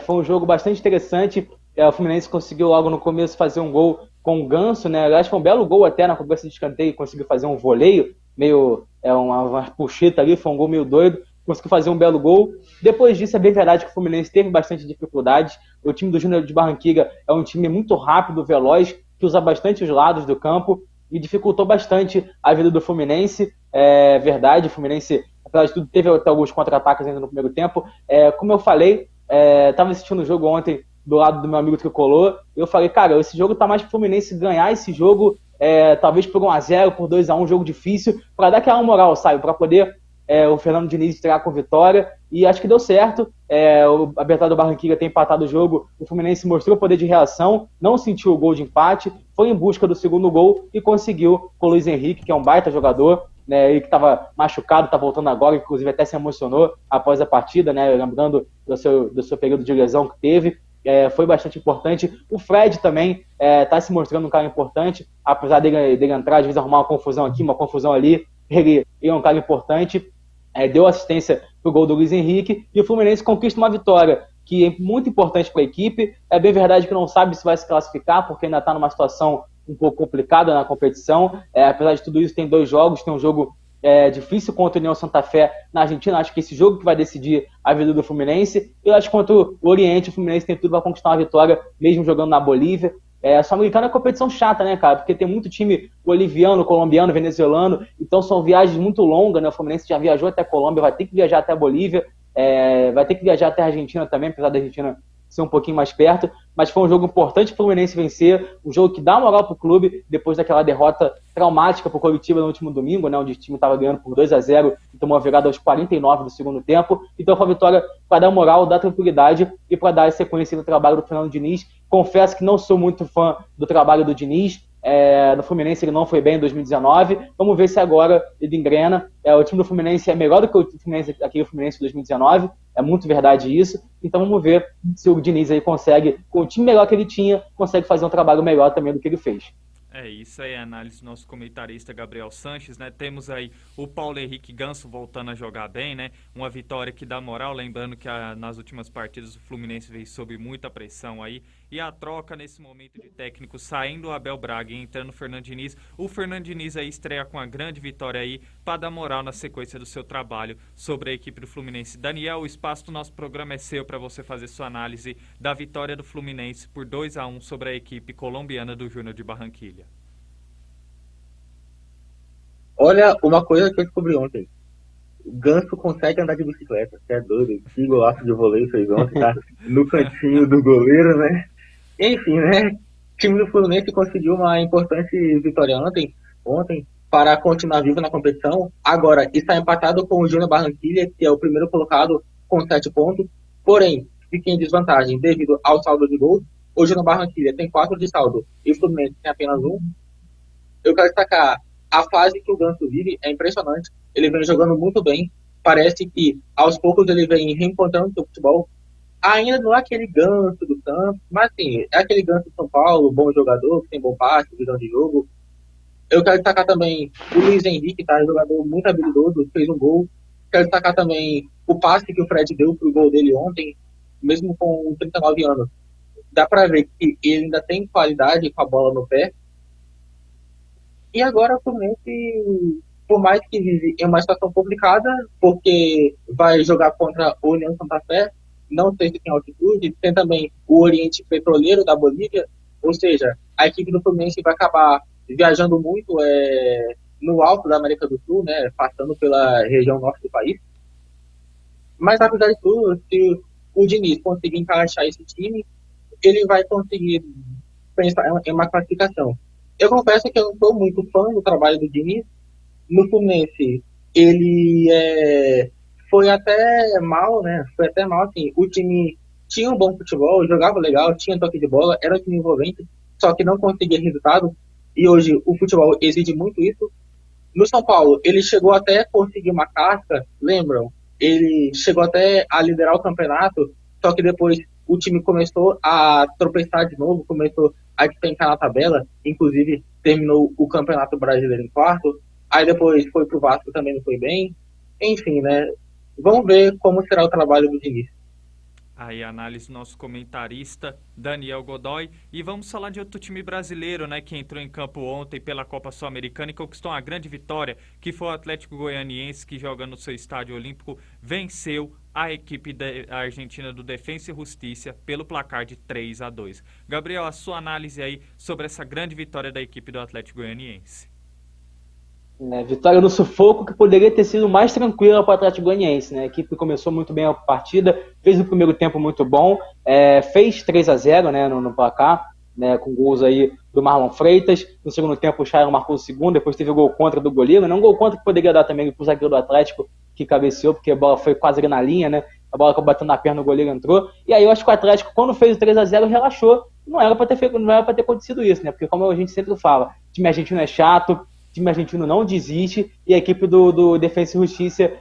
Foi um jogo bastante interessante. O Fluminense conseguiu logo no começo fazer um gol com o Ganso, né? Aliás, foi um belo gol até na cobrança de escanteio, conseguiu fazer um voleio, meio uma puxeta ali, foi um gol meio doido. Conseguiu fazer um belo gol. Depois disso, é bem verdade que o Fluminense teve bastante dificuldades. O time do Júnior de Barranquilla é um time muito rápido, veloz, que usa bastante os lados do campo e dificultou bastante a vida do Fluminense. É verdade, o Fluminense, apesar de tudo, teve até alguns contra-ataques ainda no primeiro tempo. Como eu falei, estava assistindo o jogo ontem do lado do meu amigo Tricolor, e eu falei, cara, esse jogo tá mais pro Fluminense ganhar esse jogo, talvez por 1-0, por 2-1, um jogo difícil, para dar aquela moral, sabe, para poder o Fernando Diniz estrear com vitória, e acho que deu certo. O Abertado do Barranquilla tem empatado o jogo, o Fluminense mostrou poder de reação, não sentiu o gol de empate, foi em busca do segundo gol e conseguiu com o Luiz Henrique, que é um baita jogador, né, ele que estava machucado, está voltando agora, inclusive até se emocionou após a partida, né, lembrando do seu período de lesão que teve. Foi bastante importante. O Fred também está se mostrando um cara importante, apesar dele entrar, às vezes arrumar uma confusão aqui, uma confusão ali, ele é um cara importante. Deu assistência pro gol do Luiz Henrique, e o Fluminense conquista uma vitória que é muito importante para a equipe. É bem verdade que não sabe se vai se classificar, porque ainda está numa situação um pouco complicada na competição. Apesar de tudo isso, tem 2 jogos, tem um jogo difícil contra o União Santa Fé na Argentina. Acho que esse jogo que vai decidir a vida do Fluminense. E eu acho que contra o Oriente, o Fluminense tem tudo para conquistar uma vitória, mesmo jogando na Bolívia. A Sul-Americana é uma competição chata, né, cara? Porque tem muito time boliviano, colombiano, venezuelano, então são viagens muito longas, né? O Fluminense já viajou até a Colômbia, vai ter que viajar até a Bolívia, vai ter que viajar até a Argentina também, apesar da Argentina ser um pouquinho mais perto, mas foi um jogo importante para o Fluminense vencer, um jogo que dá moral para o clube, depois daquela derrota traumática para o Coritiba no último domingo, né, onde o time estava ganhando por 2-0 e tomou a virada aos 49 do segundo tempo. Então foi uma vitória para dar moral, dar tranquilidade e para dar sequência no trabalho do Fernando Diniz. Confesso que não sou muito fã do trabalho do Diniz, No Fluminense ele não foi bem em 2019. Vamos ver se agora ele engrena. O time do Fluminense é melhor do que o Fluminense, aquele Fluminense de 2019. É muito verdade isso. Então vamos ver se o Diniz aí consegue, com o time melhor que ele tinha, consegue fazer um trabalho melhor também do que ele fez. Isso aí é a análise do nosso comentarista Gabriel Sanches, né? Temos aí o Paulo Henrique Ganso voltando a jogar bem, né? Uma vitória que dá moral, lembrando que nas últimas partidas o Fluminense veio sob muita pressão aí. E a troca nesse momento de técnico, saindo o Abel Braga e entrando o Fernando Diniz. O Fernando Diniz aí estreia com uma grande vitória aí para dar moral na sequência do seu trabalho sobre a equipe do Fluminense. Daniel, o espaço do nosso programa é seu para você fazer sua análise da vitória do Fluminense por 2-1 sobre a equipe colombiana do Júnior de Barranquilla. Olha, uma coisa que eu descobri ontem. O Ganso consegue andar de bicicleta. Você é doido. Que golaço de voleio fez ontem, tá? No cantinho do goleiro, né? Enfim, né? O time do Fluminense conseguiu uma importante vitória ontem para continuar vivo na competição. Agora, está empatado com o Júnior Barranquilla, que é o primeiro colocado com 7 pontos. Porém, fica em desvantagem devido ao saldo de gols. O Júnior Barranquilla tem 4 de saldo e o Fluminense tem apenas 1. Eu quero destacar a fase que o Ganso vive, é impressionante. Ele vem jogando muito bem. Parece que aos poucos ele vem reencontrando o seu futebol. Ainda não é aquele Ganso do campo, mas sim, é aquele Ganso de São Paulo, bom jogador, que tem bom passe, visão de jogo. Eu quero destacar também o Luiz Henrique, tá? Jogador muito habilidoso, fez um gol. Quero destacar também o passe que o Fred deu pro gol dele ontem, mesmo com 39 anos. Dá pra ver que ele ainda tem qualidade com a bola no pé. E agora o Fluminense, por mais que vive em uma situação complicada, porque vai jogar contra o União Santa Fé, não sei se tem altitude, tem também o Oriente Petroleiro da Bolívia, ou seja, a equipe do Fluminense vai acabar viajando muito no alto da América do Sul, né, passando pela região norte do país. Mas apesar de tudo, se o Diniz conseguir encaixar esse time, ele vai conseguir pensar em uma classificação. Eu confesso que eu não sou muito fã do trabalho do Diniz. No Fluminense, ele foi até mal, né? Foi até mal, assim. O time tinha um bom futebol, jogava legal, tinha toque de bola, era um time envolvente, só que não conseguia resultado. E hoje o futebol exige muito isso. No São Paulo, ele chegou até a conseguir uma casca, lembram? Ele chegou até a liderar o campeonato, só que depois o time começou a tropeçar de novo, começou a despencar na tabela, inclusive terminou o Campeonato Brasileiro em quarto, aí depois foi pro Vasco, também não foi bem. Enfim, né? Vamos ver como será o trabalho do Diniz. Aí a análise do nosso comentarista Daniel Godoy. E vamos falar de outro time brasileiro, né, que entrou em campo ontem pela Copa Sul-Americana e conquistou uma grande vitória, que foi o Atlético Goianiense, que joga no seu estádio olímpico, venceu a equipe da Argentina do Defensa e Justiça pelo placar de 3-2. Gabriel, a sua análise aí sobre essa grande vitória da equipe do Atlético Goianiense. Vitória no sufoco, que poderia ter sido mais tranquila para o Atlético Goianiense, né? A equipe começou muito bem a partida, fez o primeiro tempo muito bom, fez 3-0, né, no placar, né, com gols aí do Marlon Freitas. No segundo tempo o Sharon marcou o segundo, depois teve o gol contra do goleiro, né? Um gol contra que poderia dar também para o zagueiro do Atlético, que cabeceou, porque a bola foi quase ali na linha, né? A bola acabou batendo na perna, o goleiro entrou. E aí eu acho que o Atlético, quando fez o 3-0, relaxou. Não era para ter acontecido isso, né? Porque como a gente sempre fala, time argentino é chato, time argentino não desiste, e a equipe do Defensa e Justiça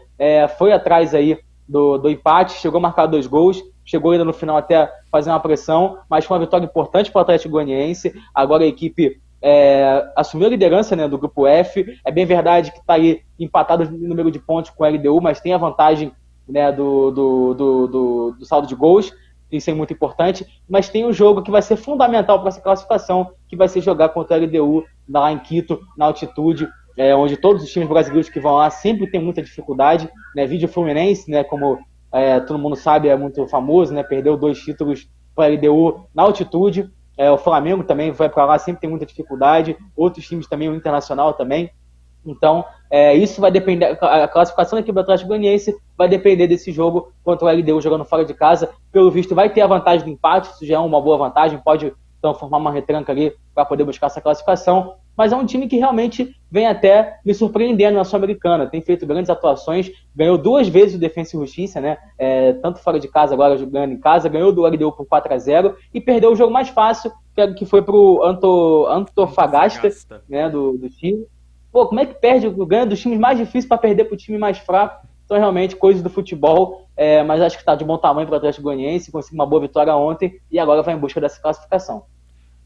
foi atrás aí do empate, chegou a marcar 2 gols, chegou ainda no final até fazer uma pressão, mas foi uma vitória importante para o Atlético Goianiense. Agora a equipe assumiu a liderança, né, do grupo F. É bem verdade que está aí empatado no número de pontos com o LDU, mas tem a vantagem, né, do saldo de gols. Isso é muito importante, mas tem um jogo que vai ser fundamental para essa classificação, que vai ser jogar contra o LDU lá em Quito, na altitude, onde todos os times brasileiros que vão lá sempre tem muita dificuldade, né? Vídeo Fluminense, né, como todo mundo sabe, é muito famoso, né? Perdeu 2 títulos para a LDU na altitude. O Flamengo também vai para lá, sempre tem muita dificuldade, outros times também, o Internacional também. Então, isso vai depender, a classificação da equipe do Atlético Goianiense vai depender desse jogo contra o LDU jogando fora de casa. Pelo visto, vai ter a vantagem do empate, isso já é uma boa vantagem, pode então formar uma retranca ali para poder buscar essa classificação. mas é um time que realmente vem até me surpreendendo na Sul-Americana. Tem feito grandes atuações, ganhou 2 vezes o Defensa e Justiça, né? Tanto fora de casa, agora jogando em casa, ganhou do LDU por 4-0 e perdeu o jogo mais fácil, que foi pro Antofagasta, né, do Chile. Pô, como é que ganha dos times mais difíceis para perder pro time mais fraco? Então, realmente, coisas do futebol, mas acho que está de bom tamanho para o Atlético Goianiense, conseguiu uma boa vitória ontem e agora vai em busca dessa classificação.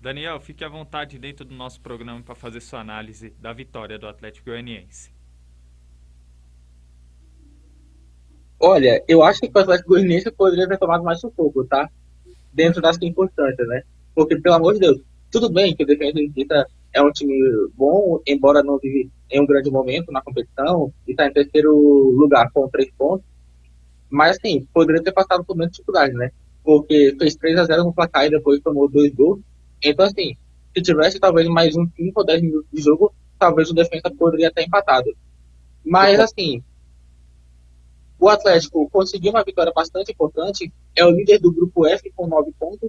Daniel, fique à vontade dentro do nosso programa para fazer sua análise da vitória do Atlético Goianiense. Olha, eu acho que o Atlético Goianiense poderia ter tomado mais sufoco, tá? Dentro das circunstâncias, né? Porque, pelo amor de Deus, tudo bem que o Defensa e Justiça é um time bom, embora não vive em um grande momento na competição, e está em terceiro lugar com 3 pontos, mas, assim, poderia ter passado por menos dificuldade, né? Porque fez 3-0 no placar e depois tomou 2 gols. Então, assim, se tivesse talvez mais uns 5 ou 10 minutos de jogo, talvez o Defensa poderia ter empatado. Mas, assim, o Atlético conseguiu uma vitória bastante importante, é o líder do grupo F com 9 pontos,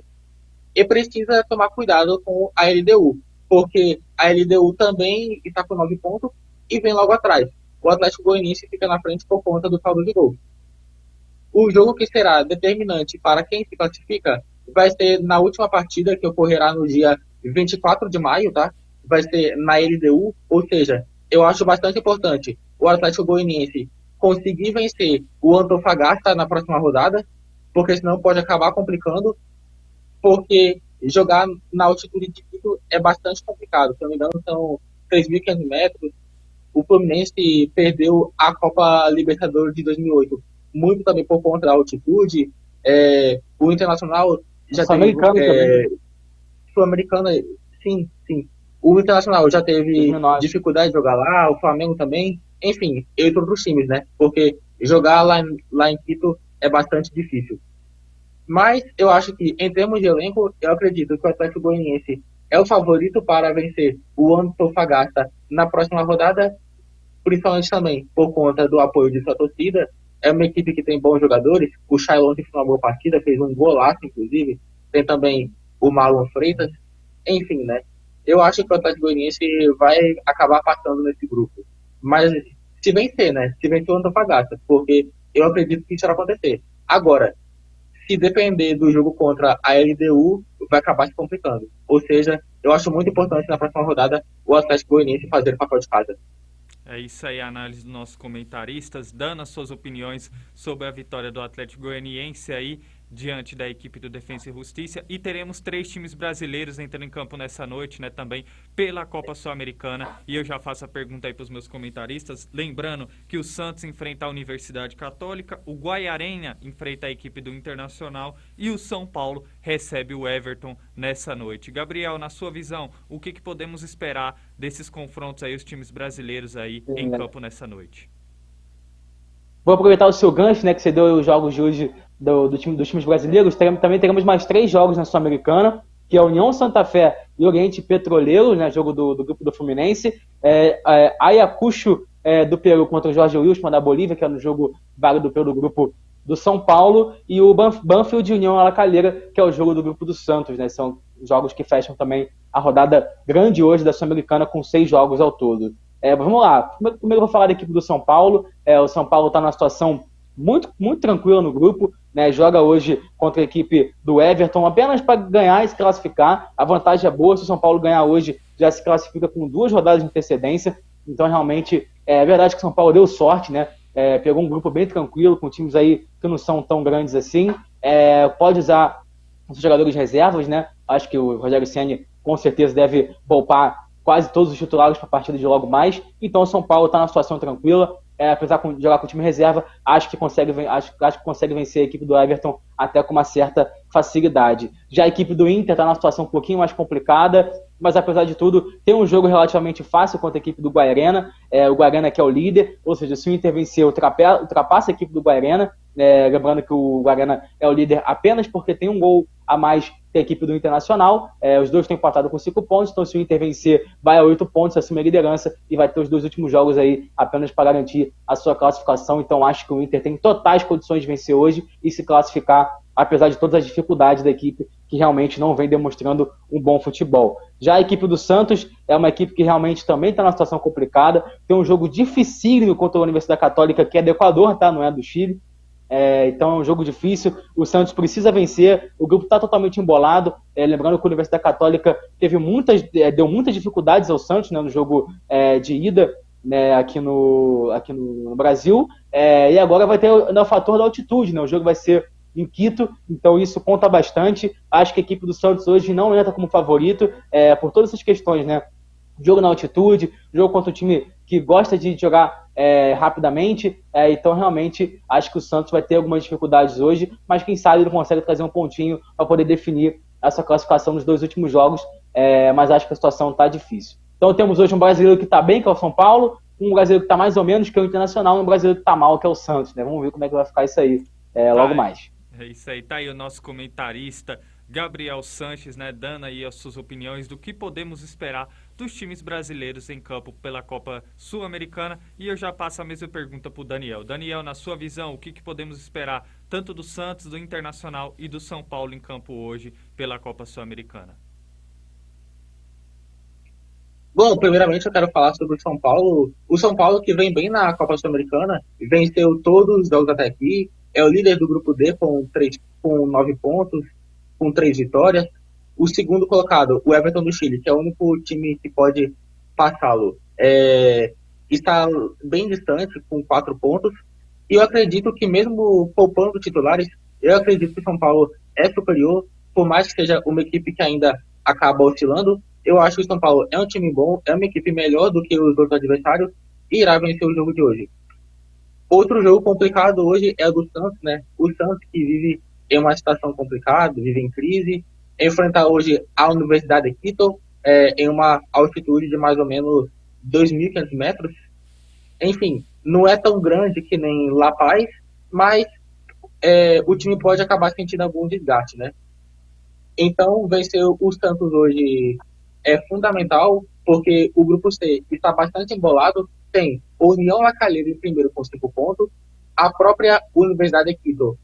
e precisa tomar cuidado com a LDU, porque a LDU também está com 9 pontos e vem logo atrás. O Atlético Goianiense fica na frente por conta do saldo de gol. O jogo que será determinante para quem se classifica vai ser na última partida, que ocorrerá no dia 24 de maio, tá? Vai ser na LDU, ou seja, eu acho bastante importante o Atlético Goianiense conseguir vencer o Antofagasta na próxima rodada, porque senão pode acabar complicando, porque jogar na altitude de Quito é bastante complicado. Se não me engano, são 3.500 metros. O Fluminense perdeu a Copa Libertadores de 2008, muito também por conta da altitude. O Internacional já teve... Sul-Americana, sim. O Internacional já teve 2009. Dificuldade de jogar lá, o Flamengo também. Enfim, e outros times, né? Porque jogar lá em Quito é bastante difícil. Mas eu acho que, em termos de elenco, eu acredito que o Atlético Goianiense é o favorito para vencer o Antofagasta na próxima rodada, principalmente também por conta do apoio de sua torcida. É uma equipe que tem bons jogadores. O Shailon fez uma boa partida, fez um golaço, inclusive. Tem também o Marlon Freitas. Enfim, né? Eu acho que o Atlético Goianiense vai acabar passando nesse grupo. Mas se vencer, né? Se vencer o Antofagasta, porque eu acredito que isso vai acontecer. Agora, se depender do jogo contra a LDU, vai acabar se complicando. Ou seja, eu acho muito importante na próxima rodada o Atlético Goianiense fazer o papel de casa. É isso aí, a análise dos nossos comentaristas, dando as suas opiniões sobre a vitória do Atlético Goianiense aí, diante da equipe do Defensa e Justiça. E teremos 3 times brasileiros entrando em campo nessa noite, né, também pela Copa Sul-Americana. E eu já faço a pergunta aí para os meus comentaristas, lembrando que o Santos enfrenta a Universidade Católica, o Guaiarenha enfrenta a equipe do Internacional e o São Paulo recebe o Everton nessa noite. Gabriel, na sua visão, o que podemos esperar desses confrontos aí, os times brasileiros aí em campo nessa noite? Vou aproveitar o seu gancho, né, que você deu os jogos de hoje dos times brasileiros. Também teremos mais 3 jogos na Sul-Americana, que é a União Santa Fé e Oriente Petroleiro, né, jogo do grupo do Fluminense. Ayacucho do Peru contra o Jorge Wilson da Bolívia, que é no jogo válido pelo grupo do São Paulo. E o Banfield União Alacalheira, que é o jogo do grupo do Santos, né. São jogos que fecham também a rodada grande hoje da Sul-Americana, com 6 jogos ao todo. Vamos lá. Primeiro eu vou falar da equipe do São Paulo. O São Paulo está numa situação muito, muito tranquila no grupo, né? Joga hoje contra a equipe do Everton apenas para ganhar e se classificar. A vantagem é boa. Se o São Paulo ganhar hoje, já se classifica com 2 rodadas de antecedência. Então, realmente, é verdade que o São Paulo deu sorte, né? Pegou um grupo bem tranquilo, com times aí que não são tão grandes assim. Pode usar os jogadores reservas, né? Acho que o Rogério Ceni com certeza deve poupar quase todos os titulares para a partida de logo mais. Então o São Paulo está na situação tranquila. Apesar de jogar com o time reserva, acho que consegue vencer a equipe do Everton até com uma certa facilidade. Já a equipe do Inter está numa situação um pouquinho mais complicada, mas apesar de tudo, tem um jogo relativamente fácil contra a equipe do Guaiarena. O Guaiarena que é o líder, ou seja, se o Inter vencer, ultrapassa a equipe do Guaiarena. Lembrando que o Guaiarena é o líder apenas porque tem um gol a mais que a equipe do Internacional. Os dois estão empatados com 5 pontos, então se o Inter vencer, vai a 8 pontos, assume a liderança e vai ter os 2 últimos jogos aí apenas para garantir a sua classificação. Então acho que o Inter tem totais condições de vencer hoje e se classificar apesar de todas as dificuldades da equipe, que realmente não vem demonstrando um bom futebol. Já a equipe do Santos é uma equipe que realmente também está numa situação complicada, tem um jogo dificílimo contra a Universidade Católica, que é do Equador, tá? Não é do Chile. Então é um jogo difícil, o Santos precisa vencer, o grupo está totalmente embolado, lembrando que a Universidade Católica deu muitas dificuldades ao Santos, né, no jogo de ida, né, aqui no Brasil, e agora vai ter o fator da altitude, né, o jogo vai ser em Quito, então isso conta bastante. Acho que a equipe do Santos hoje não entra como favorito, por todas essas questões, né, jogo na altitude, jogo contra um time que gosta de jogar rapidamente, então realmente acho que o Santos vai ter algumas dificuldades hoje, mas quem sabe ele consegue trazer um pontinho para poder definir essa classificação nos 2 últimos jogos, mas acho que a situação está difícil. Então temos hoje um brasileiro que está bem, que é o São Paulo, um brasileiro que está mais ou menos, que é o Internacional, e um brasileiro que está mal, que é o Santos, né? Vamos ver como é que vai ficar isso aí logo mais. É isso aí, tá aí o nosso comentarista Gabriel Sanches, né, dando aí as suas opiniões do que podemos esperar dos times brasileiros em campo pela Copa Sul-Americana. E eu já passo a mesma pergunta para o Daniel. Daniel, na sua visão, o que podemos esperar tanto do Santos, do Internacional e do São Paulo em campo hoje pela Copa Sul-Americana? Bom, primeiramente eu quero falar sobre o São Paulo. O São Paulo, que vem bem na Copa Sul-Americana, venceu todos os jogos até aqui, é o líder do grupo D com 9 pontos, com 3 vitórias. O segundo colocado, o Everton do Chile, que é o único time que pode passá-lo, está bem distante, com 4 pontos. E eu acredito que mesmo poupando titulares, eu acredito que o São Paulo é superior, por mais que seja uma equipe que ainda acaba oscilando. Eu acho que o São Paulo é um time bom, é uma equipe melhor do que os outros adversários e irá vencer o jogo de hoje. Outro jogo complicado hoje é o do Santos, né? O Santos que vive em uma situação complicada, vive em crise, enfrentar hoje a Universidade de Quito em uma altitude de mais ou menos 2.500 metros. Enfim, não é tão grande que nem La Paz, mas o time pode acabar sentindo algum desgaste, né? Então, vencer o Santos hoje é fundamental, porque o grupo C está bastante embolado. Tem União La Calera em primeiro com 5 pontos, a própria Universidade de Quito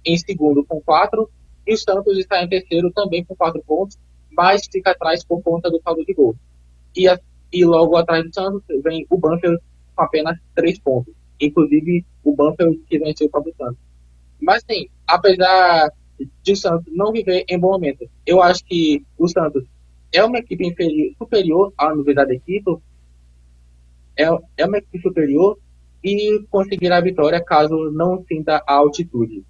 em segundo com 4, e o Santos está em terceiro também com 4 pontos, mas fica atrás por conta do saldo de gol. E logo atrás do Santos vem o Banfield com apenas 3 pontos, inclusive o Banfield que venceu o próprio Santos. Mas sim, apesar de o Santos não viver em bom momento, eu acho que o Santos é uma equipe superior à Universidade de Quito, é uma equipe superior e conseguirá a vitória caso não sinta a altitude.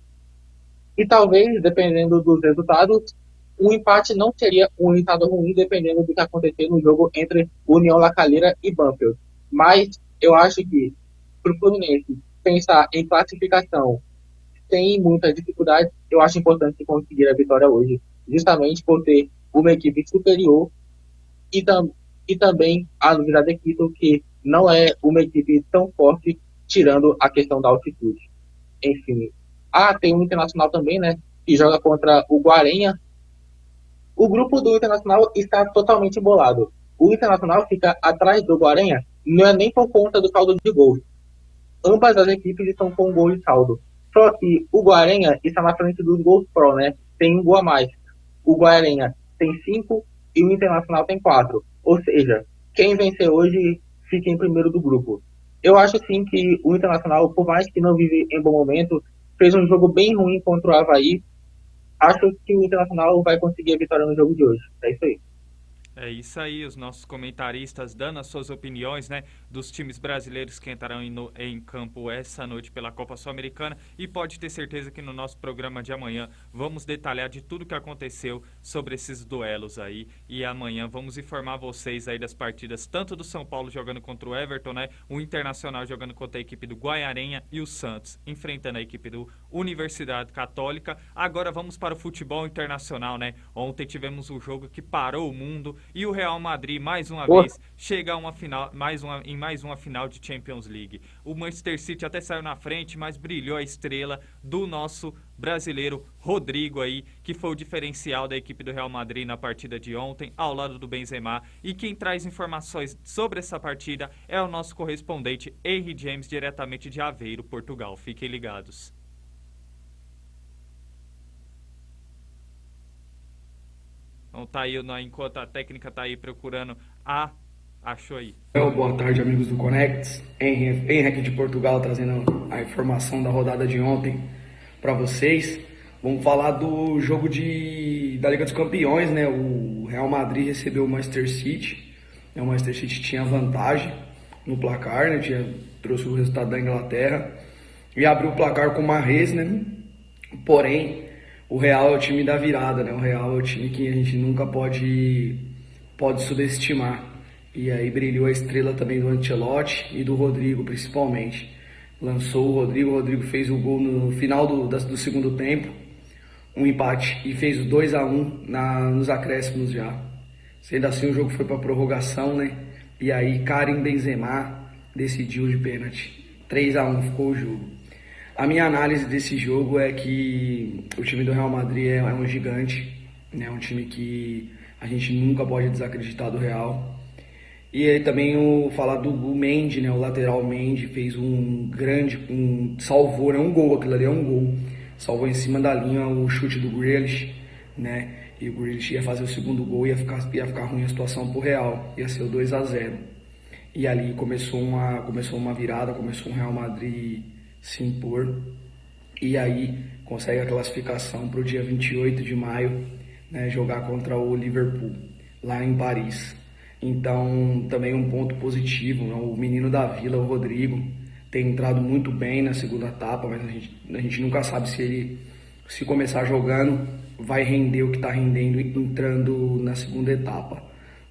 E talvez, dependendo dos resultados, um empate não seria um resultado ruim, dependendo do que acontecer no jogo entre União La Calera e Banfield. Mas eu acho que, para o Fluminense pensar em classificação sem muita dificuldade, eu acho importante conseguir a vitória hoje, justamente por ter uma equipe superior e também a Universidade de Quito, que não é uma equipe tão forte, tirando a questão da altitude. Enfim. Tem um Internacional também, né, que joga contra o Guarenha. O grupo do Internacional está totalmente embolado. O Internacional fica atrás do Guarenha, não é nem por conta do saldo de gols. Ambas as equipes estão com um gol de saldo. Só que o Guarenha está na frente dos gols pró, né? Tem um gol a mais. O Guarenha tem 5 e o Internacional tem 4. Ou seja, quem vencer hoje fica em primeiro do grupo. Eu acho sim que o Internacional, por mais que não vive em bom momento, fez um jogo bem ruim contra o Avaí. Acho que o Internacional vai conseguir a vitória no jogo de hoje. É isso aí. É isso aí, os nossos comentaristas dando as suas opiniões, né, dos times brasileiros que entrarão em campo essa noite pela Copa Sul-Americana, e pode ter certeza que no nosso programa de amanhã vamos detalhar de tudo que aconteceu sobre esses duelos aí, e amanhã vamos informar vocês aí das partidas tanto do São Paulo jogando contra o Everton, né, o Internacional jogando contra a equipe do Guaiarenha e o Santos enfrentando a equipe do Universidade Católica. Agora vamos para o futebol internacional, né, ontem tivemos um jogo que parou o mundo, e o Real Madrid, mais uma vez, chega a uma final, em mais uma final de Champions League. O Manchester City até saiu na frente, mas brilhou a estrela do nosso brasileiro Rodrigo aí, que foi o diferencial da equipe do Real Madrid na partida de ontem, ao lado do Benzema. E quem traz informações sobre essa partida é o nosso correspondente Henry James, diretamente de Aveiro, Portugal. Fiquem ligados. Então tá aí, enquanto a técnica tá aí procurando achou aí. Boa tarde, amigos do Connects. Henrique de Portugal trazendo a informação da rodada de ontem para vocês. Vamos falar do jogo da Liga dos Campeões, né? O Real Madrid recebeu o Manchester City. O Manchester City tinha vantagem no placar, né? Trouxe o resultado da Inglaterra e abriu o placar com o Mahrez, né? Porém, o Real é o time da virada, né? O Real é o time que a gente nunca pode subestimar. E aí brilhou a estrela também do Ancelotti e do Rodrigo, principalmente. Lançou o Rodrigo fez o gol no final do segundo tempo, um empate, e fez o 2-1 nos acréscimos já. Sendo assim, o jogo foi para prorrogação, né? E aí Karim Benzema decidiu de pênalti. 3-1 ficou o jogo. A minha análise desse jogo é que o time do Real Madrid é um gigante, né? Um time que a gente nunca pode desacreditar do Real. E aí também falar do Mendy, né? O lateral Mendy fez salvou, né? Um gol, aquilo ali é um gol. Salvou em cima da linha o chute do Grealish, né? E o Grealish ia fazer o segundo gol e ia ficar ruim a situação pro Real. Ia ser o 2-0. E ali começou uma virada, começou o Real Madrid se impor. E aí consegue a classificação pro dia 28 de maio, né? Jogar contra o Liverpool, lá em Paris. Então, também um ponto positivo, né? O menino da Vila, o Rodrigo, tem entrado muito bem na segunda etapa, mas a gente nunca sabe se começar jogando, vai render o que está rendendo entrando na segunda etapa,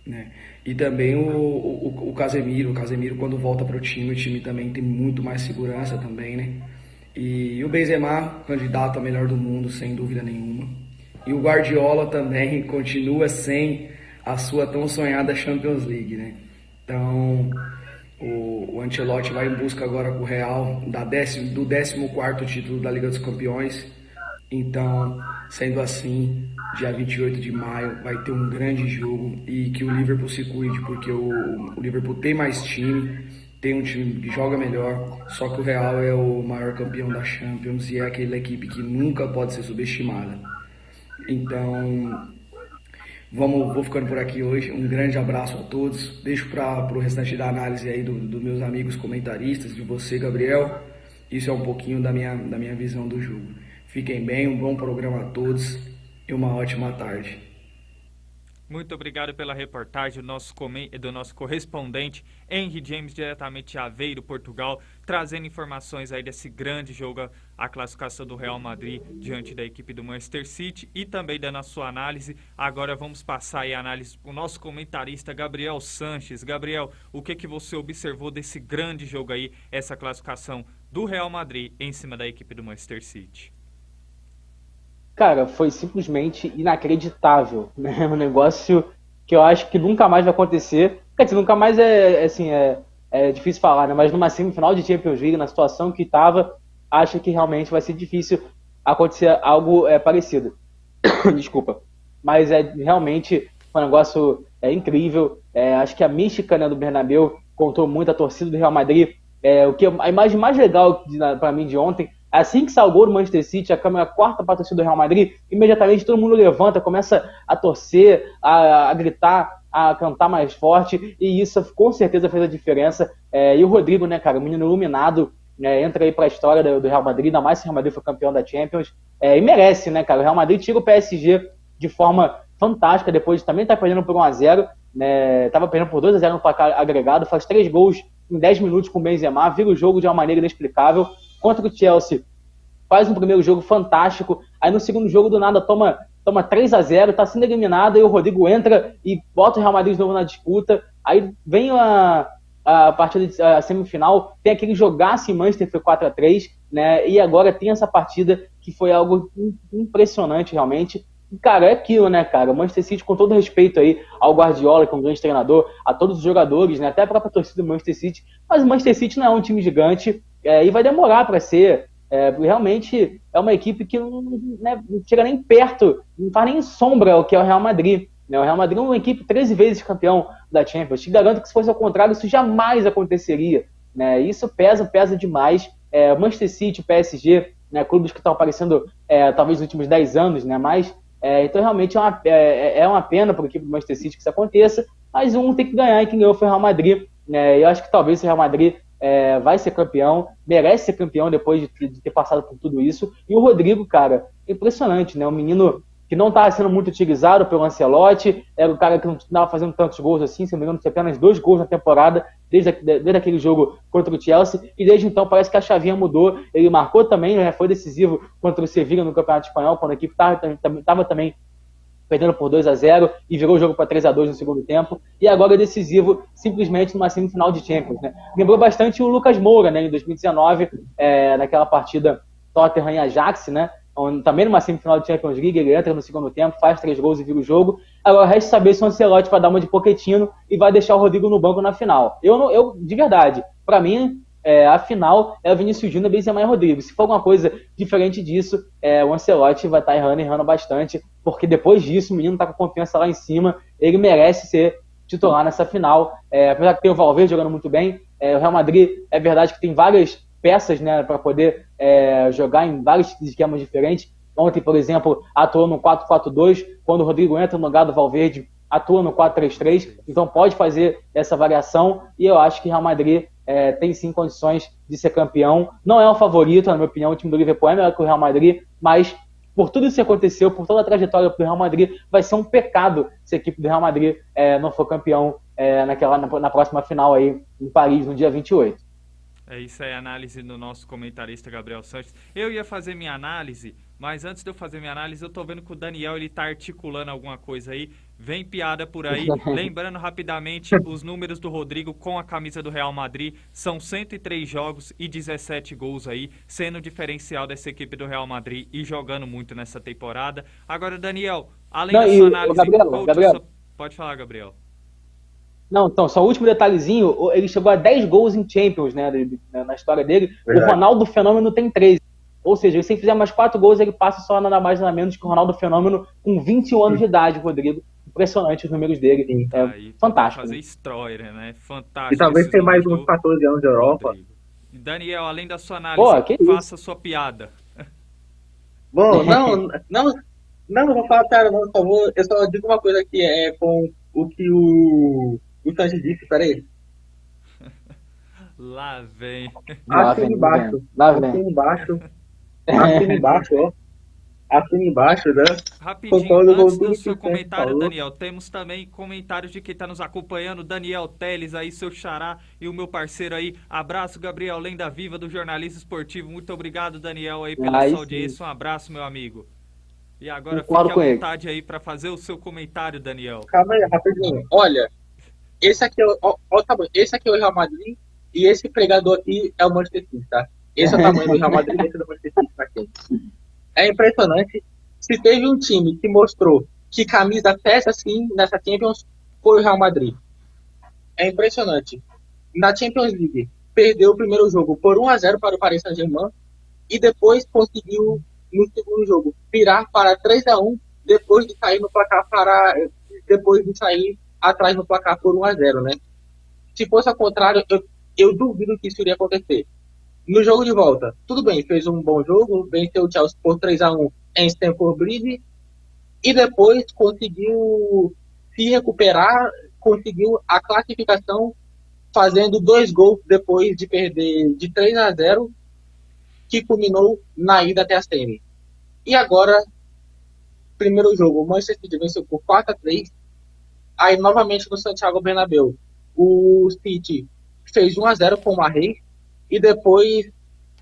né? E também o Casemiro, quando volta para o time também tem muito mais segurança também, né? E o Benzema, candidato a melhor do mundo, sem dúvida nenhuma. E o Guardiola também continua sem a sua tão sonhada Champions League, né? Então, o Ancelotti vai em busca agora com o Real do 14º título da Liga dos Campeões. Então, sendo assim, dia 28 de maio vai ter um grande jogo e que o Liverpool se cuide, porque o Liverpool tem mais time, tem um time que joga melhor, só que o Real é o maior campeão da Champions e é aquela equipe que nunca pode ser subestimada. Então, vou ficando por aqui hoje. Um grande abraço a todos. Deixo para o restante da análise aí dos meus amigos comentaristas, de você, Gabriel. Isso é um pouquinho da minha visão do jogo. Fiquem bem, um bom programa a todos e uma ótima tarde. Muito obrigado pela reportagem do nosso correspondente Henry James, diretamente de Aveiro, Portugal, trazendo informações aí desse grande jogo, a classificação do Real Madrid diante da equipe do Manchester City e também dando a sua análise. Agora vamos passar aí a análise para o nosso comentarista Gabriel Sanches. Gabriel, o que você observou desse grande jogo aí, essa classificação do Real Madrid em cima da equipe do Manchester City? Cara, foi simplesmente inacreditável, né? Um negócio que eu acho que nunca mais vai acontecer. Quer dizer, nunca mais é difícil falar, né? Mas numa semifinal de Champions League, na situação que estava, acho que realmente vai ser difícil acontecer algo parecido. Desculpa. Mas realmente um negócio incrível. Acho que a mística, né, do Bernabéu contou muito a torcida do Real Madrid. A imagem mais legal para mim de ontem, assim que saiu o gol do Manchester City, a câmera corta para a torcida do Real Madrid, imediatamente todo mundo levanta, começa a torcer, a gritar, a cantar mais forte, e isso com certeza fez a diferença. E o Rodrigo, né, cara, o menino iluminado, entra aí para a história do Real Madrid, ainda mais se o Real Madrid for campeão da Champions, e merece, né, cara? O Real Madrid tira o PSG de forma fantástica, depois também tá perdendo por 1-0, né, tava perdendo por 2-0 no placar agregado, faz 3 gols em 10 minutos com o Benzema, vira o jogo de uma maneira inexplicável. Contra o Chelsea, faz um primeiro jogo fantástico, aí no segundo jogo do nada toma 3-0, tá sendo eliminado, aí o Rodrigo entra e bota o Real Madrid de novo na disputa, aí vem a partida, a semifinal, tem aquele jogaço em Manchester, foi 4-3, né, e agora tem essa partida que foi algo impressionante realmente. E, cara, é aquilo, né, cara, o Manchester City, com todo respeito aí ao Guardiola, que é um grande treinador, a todos os jogadores, né, até a própria torcida do Manchester City, mas o Manchester City não é um time gigante, e vai demorar para ser. Realmente é uma equipe que não chega nem perto, não faz nem sombra ao que é o Real Madrid, né? O Real Madrid é uma equipe 13 vezes campeão da Champions. Te garanto que se fosse ao contrário, isso jamais aconteceria, né? Isso pesa demais. Manchester City, PSG, né, clubes que estão aparecendo talvez nos últimos 10 anos, né, mais Então, realmente, é uma pena para a equipe do Manchester City que isso aconteça, mas um tem que ganhar, e quem ganhou foi o Real Madrid. Eu acho que talvez o Real Madrid vai ser campeão, merece ser campeão depois de ter passado por tudo isso. E o Rodrigo, cara, impressionante, né? Um menino que não estava sendo muito utilizado pelo Ancelotti, era o cara que não estava fazendo tantos gols assim, se não me engano, tinha apenas 2 gols na temporada, desde aquele jogo contra o Chelsea, e desde então parece que a chavinha mudou. Ele marcou também, né? Foi decisivo contra o Sevilla no Campeonato Espanhol, quando a equipe estava também perdendo por 2-0 e virou o jogo para 3-2 no segundo tempo, e agora é decisivo simplesmente numa semifinal de Champions, né? Lembrou bastante o Lucas Moura, né, em 2019, naquela partida Tottenham e Ajax, né, também numa semifinal de Champions League, ele entra no segundo tempo, faz 3 gols e vira o jogo. Agora resta saber se o Ancelotti vai dar uma de Pochettino e vai deixar o Rodrigo no banco na final. Eu de verdade, para mim, a final é o Vinícius Júnior, Benzema e Rodrigo. Se for alguma coisa diferente disso, o Ancelotti vai estar errando bastante, porque depois disso o menino está com confiança lá em cima, ele merece ser titular nessa final. Apesar de ter o Valverde jogando muito bem, o Real Madrid é verdade que tem várias peças, né, para poder jogar em vários esquemas diferentes. Ontem, por exemplo, atuou no 4-4-2, quando o Rodrigo entra no lugar do Valverde, atua no 4-3-3, então pode fazer essa variação, e eu acho que o Real Madrid tem sim condições de ser campeão. Não é um favorito, na minha opinião, o time do Liverpool é melhor que o Real Madrid, mas por tudo isso que aconteceu, por toda a trajetória do Real Madrid, vai ser um pecado se a equipe do Real Madrid não for campeão na próxima final aí em Paris, no dia 28. É isso aí, a análise do nosso comentarista Gabriel Sanches. Eu ia fazer minha análise, mas antes de eu fazer minha análise, eu tô vendo que o Daniel, ele tá articulando alguma coisa aí. Vem piada por aí. Lembrando rapidamente, os números do Rodrigo com a camisa do Real Madrid são 103 jogos e 17 gols aí, sendo o diferencial dessa equipe do Real Madrid e jogando muito nessa temporada. Agora, Daniel, além da sua análise... Gabriel. Pode falar, Gabriel. Não, então, só o último detalhezinho, ele chegou a 10 gols em Champions, né, na história dele. Verdade. O Ronaldo Fenômeno tem 13. Ou seja, se ele fizer mais 4 gols, ele passa só nada mais nada menos que o Ronaldo Fenômeno com 21 anos de idade, Rodrigo. Impressionante os números dele. Sim. Fantástico. Fazer destroyer, né? Fantástico. E talvez tenha mais uns 14 anos de Europa. Rodrigo. Daniel, além da sua análise, faça sua piada. Bom, não vou falar piada, não. Eu só digo uma coisa aqui, com o que o Sanches disse, peraí. Lá vem. Assina embaixo. Assina embaixo, né? Rapidinho, antes do seu comentário, Daniel, temos também comentários de quem está nos acompanhando, Daniel Teles aí, seu xará e o meu parceiro aí. Abraço, Gabriel, lenda viva do jornalismo esportivo. Muito obrigado, Daniel, aí pela sua audiência. Um abraço, meu amigo. E agora fique à vontade aí para fazer o seu comentário, Daniel. Calma aí, rapidinho. Olha, esse aqui é o Real Madrid e esse pregador aqui é o Manchester City, tá? Esse é o tamanho do Real Madrid e esse é do Manchester City aqui. É impressionante. Se teve um time que mostrou que camisa fecha assim nessa Champions, foi o Real Madrid. É impressionante. Na Champions League, perdeu o primeiro jogo por 1-0 para o Paris Saint-Germain e depois conseguiu, no segundo jogo, virar para 3-1 depois de sair no placar depois de sair atrás no placar por 1-0, né? Se fosse ao contrário, eu duvido que isso iria acontecer. No jogo de volta, tudo bem, fez um bom jogo, venceu o Chelsea por 3-1 em Stamford Bridge e depois conseguiu se recuperar, conseguiu a classificação fazendo 2 gols depois de perder de 3-0, que culminou na ida até a semi. E agora, primeiro jogo, o Manchester City venceu por 4-3, aí novamente no Santiago Bernabéu, o City fez 1-0 com o Mahrez, e depois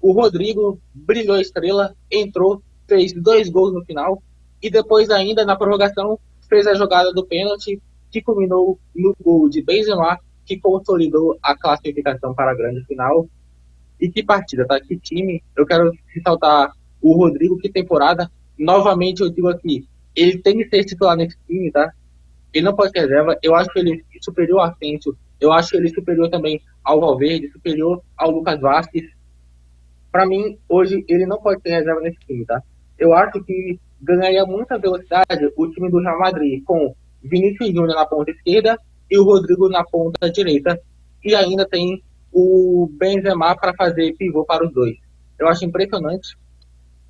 o Rodrigo brilhou a estrela, entrou, fez 2 gols no final, e depois ainda na prorrogação fez a jogada do pênalti, que culminou no gol de Benzema, que consolidou a classificação para a grande final. E que partida, tá? Que time. Eu quero ressaltar o Rodrigo, que temporada. Novamente eu digo aqui, ele tem que ser titular nesse time, tá? Ele não pode ter reserva. Eu acho ele superior a Asensio. Eu acho ele superior também ao Valverde, superior ao Lucas Vázquez. Para mim, hoje, ele não pode ter reserva nesse time, tá? Eu acho que ganharia muita velocidade o time do Real Madrid com Vinícius Júnior na ponta esquerda e o Rodrigo na ponta direita. E ainda tem o Benzema para fazer pivô para os dois. Eu acho impressionante.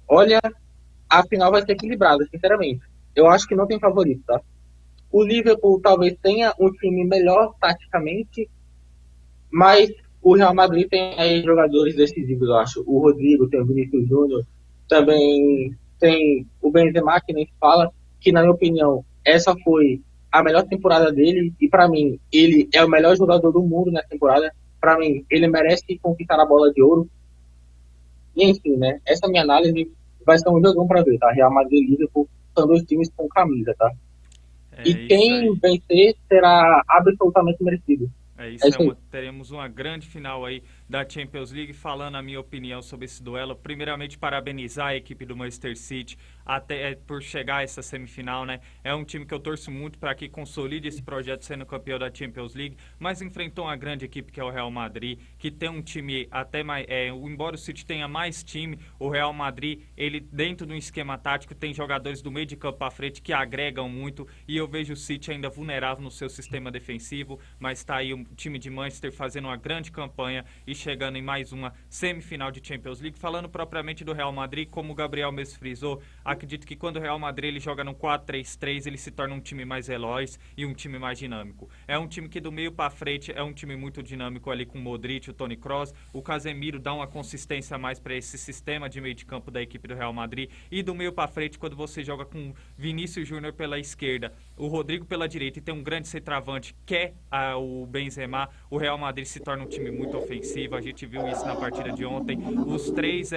Olha, a final vai ser equilibrada, sinceramente. eu acho que não tem favorito, tá? O Liverpool talvez tenha um time melhor taticamente, mas o Real Madrid tem aí jogadores decisivos, eu acho. O Rodrigo, tem o Vinícius Júnior, também tem o Benzema, que nem se fala, que na minha opinião, essa foi a melhor temporada dele, e para mim, ele é o melhor jogador do mundo nessa temporada. Para mim, ele merece conquistar a bola de ouro. E enfim, né? Essa minha análise vai ser um jogão para ver, tá? Real Madrid e Liverpool são dois times com camisa, tá? E quem vencer será absolutamente merecido. É isso, teremos uma grande final aí da Champions League. Falando a minha opinião sobre esse duelo, primeiramente parabenizar a equipe do Manchester City até por chegar a essa semifinal, né? É um time que eu torço muito para que consolide esse projeto sendo campeão da Champions League, mas enfrentou uma grande equipe que é o Real Madrid, que tem um time até mais, embora o City tenha mais time, o Real Madrid, ele dentro de um esquema tático tem jogadores do meio de campo à frente que agregam muito, e eu vejo o City ainda vulnerável no seu sistema defensivo, mas está aí o time de Manchester fazendo uma grande campanha e chegando em mais uma semifinal de Champions League. Falando propriamente do Real Madrid, como o Gabriel mesmo frisou, acredito que quando o Real Madrid ele joga no 4-3-3, ele se torna um time mais veloz e um time mais dinâmico. É um time que do meio para frente é um time muito dinâmico ali com o Modric, o Toni Kroos, o Casemiro dá uma consistência a mais para esse sistema de meio de campo da equipe do Real Madrid, e do meio para frente quando você joga com Vinícius Júnior pela esquerda, o Rodrigo pela direita e tem um grande centroavante que é o Benzema, o Real Madrid se torna um time muito ofensivo. A gente viu isso na partida de ontem. Os três,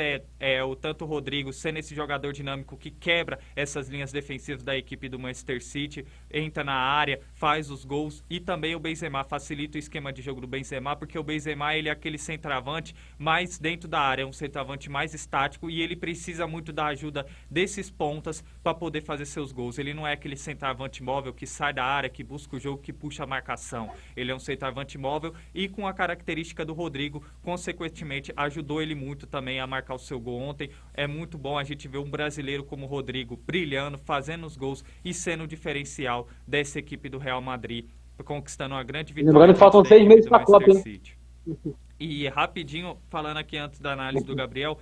tanto o Rodrigo sendo esse jogador dinâmico que quebra essas linhas defensivas da equipe do Manchester City, entra na área, faz os gols, e também o Benzema facilita o esquema de jogo do Benzema, porque o Benzema ele é aquele centroavante mais dentro da área, é um centroavante mais estático, e ele precisa muito da ajuda desses pontas para poder fazer seus gols. Ele não é aquele centroavante móvel que sai da área, que busca o jogo, que puxa a marcação. Ele é um centroavante móvel, e com a característica do Rodrigo, consequentemente, ajudou ele muito também a marcar o seu gol ontem. É muito bom a gente ver um brasileiro como o Rodrigo brilhando, fazendo os gols e sendo o diferencial dessa equipe do Real Madrid, conquistando uma grande vitória. Lembrando que faltam 6 meses para a Copa, hein? E rapidinho, falando aqui antes da análise do Gabriel,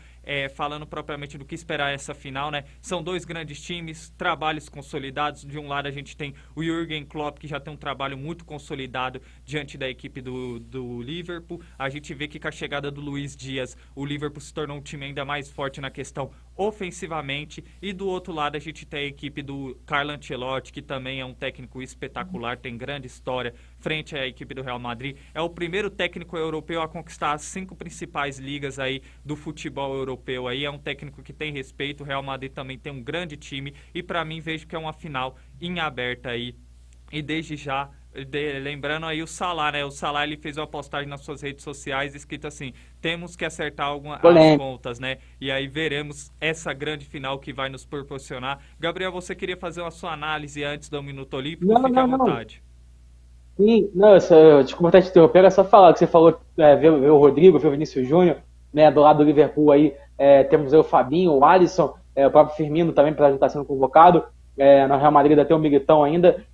falando propriamente do que esperar essa final, né? São dois grandes times, trabalhos consolidados. De um lado a gente tem o Jürgen Klopp, que já tem um trabalho muito consolidado diante da equipe do Liverpool. A gente vê que com a chegada do Luiz Dias, o Liverpool se tornou um time ainda mais forte na questão ofensivamente. E do outro lado a gente tem a equipe do Carlo Ancelotti, que também é um técnico espetacular, tem grande história frente à equipe do Real Madrid. É o primeiro técnico europeu a conquistar as 5 principais ligas aí do futebol europeu. Aí é um técnico que tem respeito. O Real Madrid também tem um grande time, e para mim vejo que é uma final em aberta aí. E desde já, lembrando aí o Salah, né? O Salah ele fez uma postagem nas suas redes sociais escrito assim: temos que acertar algumas contas, né? E aí veremos essa grande final que vai nos proporcionar. Gabriel, você queria fazer a sua análise antes do Minuto Olímpico? Fique à vontade. Sim, não, desculpa até te interromper, é só falar que você falou, ver o Rodrigo, ver o Vinícius Júnior, né, do lado do Liverpool aí, temos aí o Fabinho, o Alisson, o próprio Firmino também, para estar sendo convocado, no Real Madrid ainda tem o Militão ainda,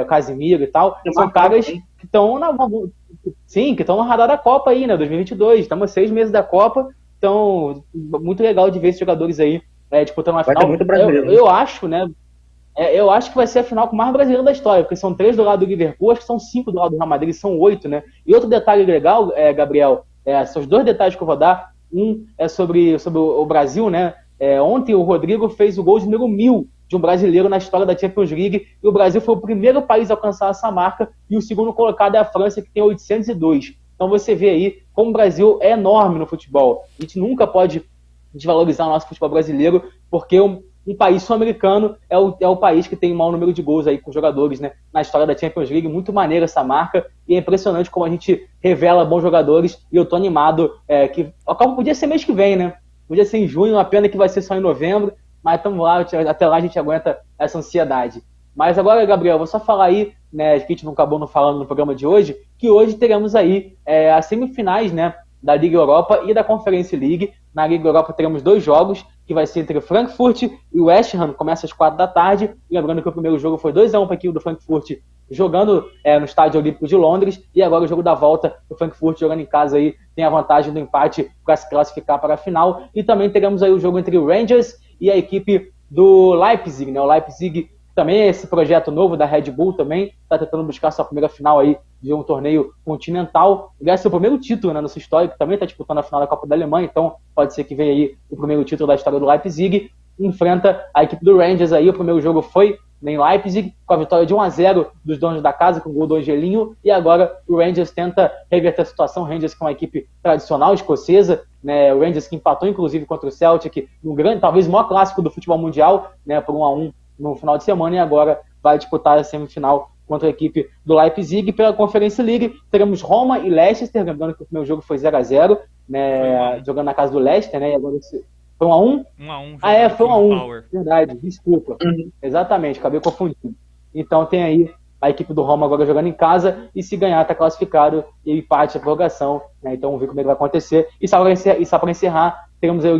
o Casemiro e tal, são caras que estão que estão no radar da Copa aí, né, 2022, estamos a 6 meses da Copa, então muito legal de ver esses jogadores aí disputando uma final. Eu acho, né, eu acho que vai ser a final com o mais brasileiro da história, porque são 3 do lado do Liverpool, acho que são 5 do lado do Real Madrid, são 8, né? E outro detalhe legal, Gabriel, são os 2 detalhes que eu vou dar. Um é sobre o Brasil, né? Ontem o Rodrigo fez o gol de número 1000 de um brasileiro na história da Champions League, e o Brasil foi o primeiro país a alcançar essa marca, e o segundo colocado é a França, que tem 802. Então você vê aí como o Brasil é enorme no futebol. A gente nunca pode desvalorizar o nosso futebol brasileiro, porque um país sul-americano é o país que tem o maior número de gols aí com jogadores, né, na história da Champions League. Muito maneira essa marca, e é impressionante como a gente revela bons jogadores, e eu tô animado, que a Copa podia ser mês que vem, né, podia ser em junho, uma pena que vai ser só em novembro, mas estamos lá, até lá a gente aguenta essa ansiedade. Mas agora, Gabriel, vou só falar aí, né, que a gente não acabou não falando no programa de hoje, que hoje teremos aí as semifinais, né, da Liga Europa e da Conference League. Na Liga Europa teremos 2 jogos, que vai ser entre o Frankfurt e o West Ham, começa às 4 da tarde. Lembrando que o primeiro jogo foi 2-1 para a equipe do Frankfurt, jogando no Estádio Olímpico de Londres, e agora o jogo da volta, o Frankfurt jogando em casa aí, tem a vantagem do empate para se classificar para a final. E também teremos aí o jogo entre o Rangers e a equipe do Leipzig, né? O Leipzig também é esse projeto novo da Red Bull também, está tentando buscar sua primeira final aí de um torneio continental. Ganha seu primeiro título, né, no seu histórico, também está disputando a final da Copa da Alemanha, então pode ser que venha aí o primeiro título da história do Leipzig. Enfrenta a equipe do Rangers aí, o primeiro jogo foi em Leipzig, com a vitória de 1-0 dos donos da casa, com o gol do Angelinho, e agora o Rangers tenta reverter a situação. O Rangers, que é uma equipe tradicional escocesa, né, o Rangers que empatou inclusive contra o Celtic, no grande, talvez o maior clássico do futebol mundial, né, por 1-1 no final de semana, e agora vai disputar a semifinal contra a equipe do Leipzig. Pela Conference League, teremos Roma e Leicester, lembrando que o primeiro jogo foi 0-0, né, jogando na casa do Leicester, né, e agora foi 1-1? 1-1. Foi 1-1. Verdade, desculpa. Exatamente, acabei confundindo. Então tem aí a equipe do Roma agora jogando em casa, e se ganhar está classificado, e empate a prorrogação, né? Então vamos ver como é que vai acontecer. E só para encerrar, teremos aí o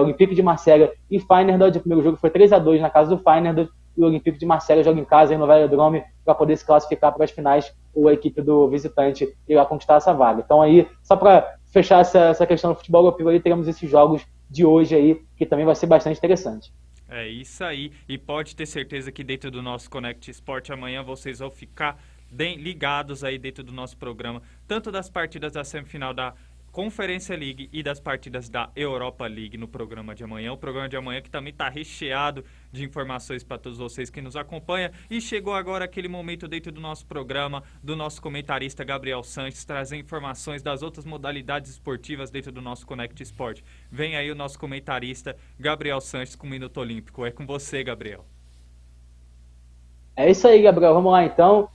Olympique de Marselha e Feyenoord. O primeiro jogo foi 3-2 na casa do Feyenoord, e o Olympique de Marselha joga em casa aí no Velodrome para poder se classificar para as finais, ou a equipe do visitante irá conquistar essa vaga. Então aí, só para fechar essa questão do futebol europeu, aí teremos esses jogos de hoje aí, que também vai ser bastante interessante. É isso aí, e pode ter certeza que dentro do nosso Connect Sport amanhã vocês vão ficar bem ligados aí dentro do nosso programa, tanto das partidas da semifinal da Conferência League e das partidas da Europa League no programa de amanhã. O programa de amanhã que também está recheado de informações para todos vocês que nos acompanham. E chegou agora aquele momento dentro do nosso programa, do nosso comentarista Gabriel Sanches, trazer informações das outras modalidades esportivas dentro do nosso Connect Sport. Vem aí o nosso comentarista Gabriel Sanches com o Minuto Olímpico. É com você, Gabriel. É isso aí, Gabriel. Vamos lá, então.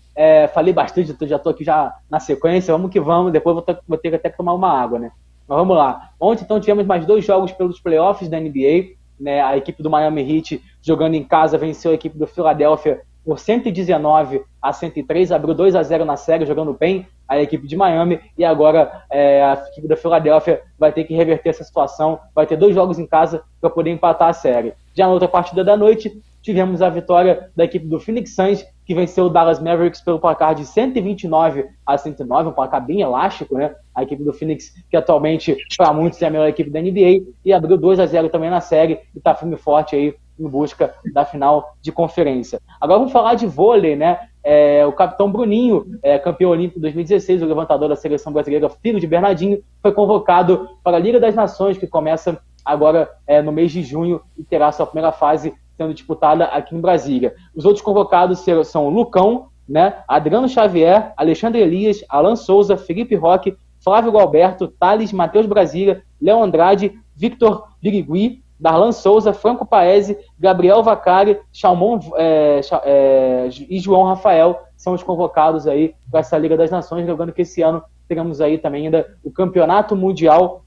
Falei bastante, já estou aqui já na sequência, vamos que vamos, depois vou ter até que tomar uma água, né? Mas vamos lá. Ontem, então, tivemos mais 2 jogos pelos playoffs da NBA, né? A equipe do Miami Heat, jogando em casa, venceu a equipe do Philadelphia por 119-103, abriu 2-0 na série, jogando bem a equipe de Miami, e agora a equipe da Philadelphia vai ter que reverter essa situação, vai ter 2 jogos em casa para poder empatar a série. Já na outra partida da noite, tivemos a vitória da equipe do Phoenix Suns, que venceu o Dallas Mavericks pelo placar de 129-109, um placar bem elástico, né? A equipe do Phoenix, que atualmente, para muitos, é a melhor equipe da NBA, e abriu 2-0 também na série, e está firme e forte aí em busca da final de conferência. Agora vamos falar de vôlei, né? O capitão Bruninho, campeão olímpico 2016, o levantador da seleção brasileira, filho de Bernardinho, foi convocado para a Liga das Nações, que começa agora no mês de junho, e terá sua primeira fase sendo disputada aqui em Brasília. Os outros convocados são Lucão, né, Adriano Xavier, Alexandre Elias, Alan Souza, Felipe Roque, Flávio Galberto, Thales, Matheus Brasília, Léo Andrade, Victor Birigui, Darlan Souza, Franco Paese, Gabriel Vacari, Chalmon e João Rafael são os convocados aí para essa Liga das Nações, lembrando que esse ano teremos aí também ainda o Campeonato Mundial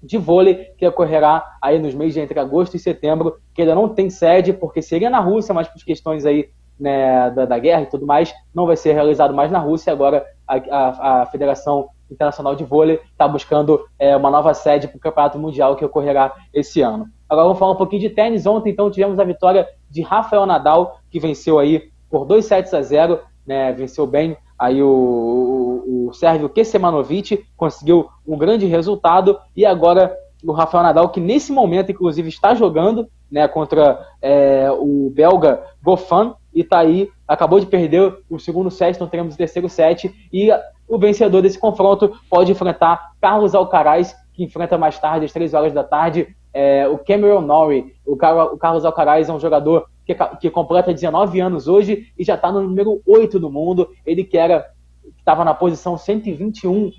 de Vôlei, que ocorrerá aí nos meses entre agosto e setembro, que ainda não tem sede, porque seria na Rússia, mas por questões aí, né, da guerra e tudo mais, não vai ser realizado mais na Rússia. Agora a Federação Internacional de Vôlei está buscando uma nova sede para o Campeonato Mundial, que ocorrerá esse ano. Agora vamos falar um pouquinho de tênis. Ontem, então, tivemos a vitória de Rafael Nadal, que venceu aí por 2-0, né, venceu bem aí o sérvio Kecmanovic, conseguiu um grande resultado, e agora o Rafael Nadal, que nesse momento, inclusive, está jogando, né, contra o belga Goffin, e tá aí, acabou de perder o segundo set, então teremos o terceiro set, e o vencedor desse confronto pode enfrentar Carlos Alcaraz, que enfrenta mais tarde, às 3 horas da tarde, o Cameron Norrie. O Carlos Alcaraz é um jogador que completa 19 anos hoje e já está no número 8 do mundo. Ele que estava na posição 121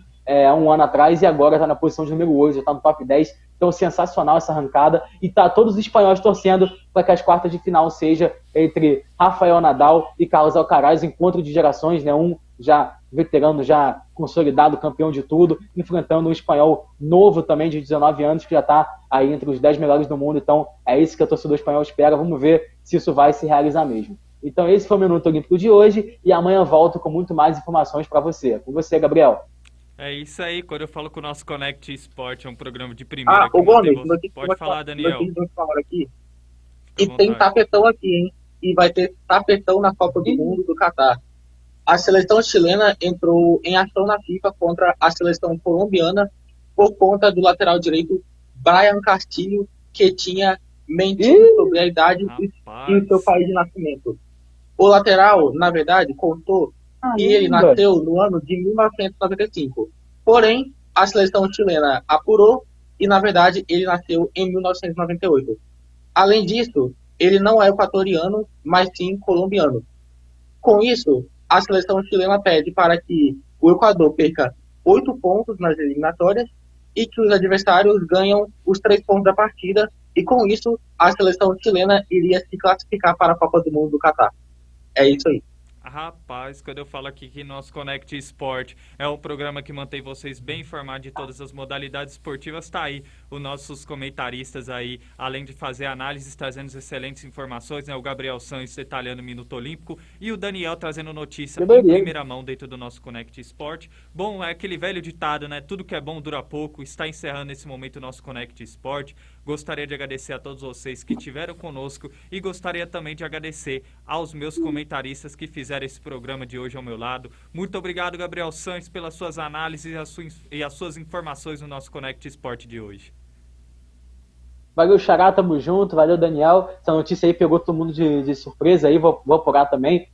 um ano atrás, e agora está na posição de número 8, já está no top 10. Então, sensacional essa arrancada. E tá todos os espanhóis torcendo para que as quartas de final seja entre Rafael Nadal e Carlos Alcaraz, encontro de gerações, né? Um já veterano, já consolidado, campeão de tudo, enfrentando um espanhol novo também, de 19 anos, que já está aí entre os 10 melhores do mundo. Então, é isso que a torcedor espanhol espera. Vamos ver se isso vai se realizar mesmo. Então, esse foi o Minuto Olímpico de hoje, e amanhã volto com muito mais informações para você. Com você, Gabriel. É isso aí, quando eu falo que o nosso Connect Sport é um programa de primeira. O Gomes, pode falar, Daniel. Aqui. E tem tapetão aqui, hein? E vai ter tapetão na Copa do Mundo do Catar. A seleção chilena entrou em ação na FIFA contra a seleção colombiana por conta do lateral direito Brian Castillo, que tinha mentindo sobre a idade e o seu país de nascimento. O lateral, na verdade, contou que ele nasceu no ano de 1995. Porém, a seleção chilena apurou e, na verdade, ele nasceu em 1998. Além disso, ele não é equatoriano, mas sim colombiano. Com isso, a seleção chilena pede para que o Equador perca 8 pontos nas eliminatórias e que os adversários ganham os 3 pontos da partida, e com isso a seleção chilena iria se classificar para a Copa do Mundo do Catar. É isso aí. Rapaz, quando eu falo aqui que nosso Connect Sport é um programa que mantém vocês bem informados de todas as modalidades esportivas, tá aí os nossos comentaristas aí, além de fazer análises, trazendo excelentes informações, né? O Gabriel Sanz detalhando o Minuto Olímpico e o Daniel trazendo notícia em primeira mão dentro do nosso Connect Sport. Bom, é aquele velho ditado, né? Tudo que é bom dura pouco. Está encerrando nesse momento o nosso Connect Sport. Gostaria de agradecer a todos vocês que estiveram conosco e gostaria também de agradecer aos meus comentaristas que fizeram esse programa de hoje ao meu lado. Muito obrigado, Gabriel Santos, pelas suas análises e as suas informações no nosso Connect Sport de hoje. Valeu, Xará, tamo junto. Valeu, Daniel. Essa notícia aí pegou todo mundo de surpresa aí, vou apurar também.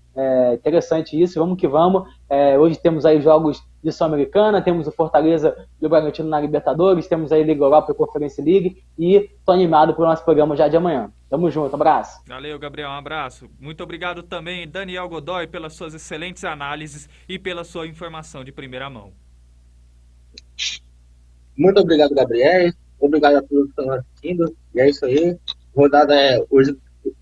Interessante isso, vamos que vamos. Hoje temos aí jogos de Sul-Americana, temos o Fortaleza e o Bragantino na Libertadores, temos aí Liga Europa e Conference League, e tô animado pro nosso programa já de amanhã. Tamo junto, abraço. Valeu, Gabriel, um abraço. Muito obrigado também, Daniel Godoy, pelas suas excelentes análises e pela sua informação de primeira mão. Muito obrigado, Gabriel. Obrigado a todos que estão assistindo. E é isso aí. Rodada hoje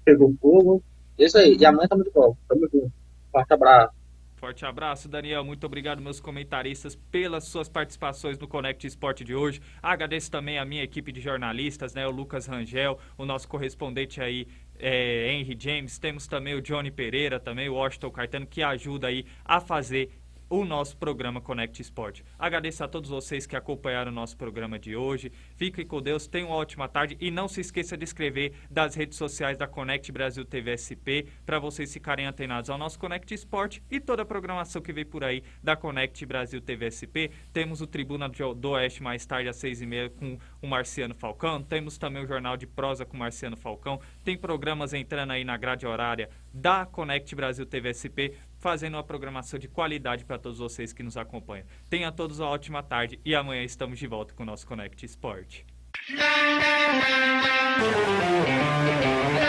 pegou fogo. É isso aí. E amanhã tá muito bom. Tamo junto. Forte abraço. Forte abraço, Daniel. Muito obrigado, meus comentaristas, pelas suas participações no Connect Sport de hoje. Agradeço também a minha equipe de jornalistas, né? O Lucas Rangel, o nosso correspondente aí, Henry James. Temos também o Johnny Pereira, também o Washington Caetano, que ajuda aí a fazer o nosso programa Connect Sport. Agradeço a todos vocês que acompanharam o nosso programa de hoje. Fiquem com Deus, tenham uma ótima tarde e não se esqueça de inscrever das redes sociais da Connect Brasil TV SP para vocês ficarem antenados ao nosso Connect Sport e toda a programação que vem por aí da Connect Brasil TV SP. Temos o Tribuna do Oeste mais tarde às 6h30 com o Marciano Falcão. Temos também o Jornal de Prosa com o Marciano Falcão. Tem programas entrando aí na grade horária da Connect Brasil TV SP, fazendo uma programação de qualidade para todos vocês que nos acompanham. Tenham todos uma ótima tarde e amanhã estamos de volta com o nosso Connect Sport.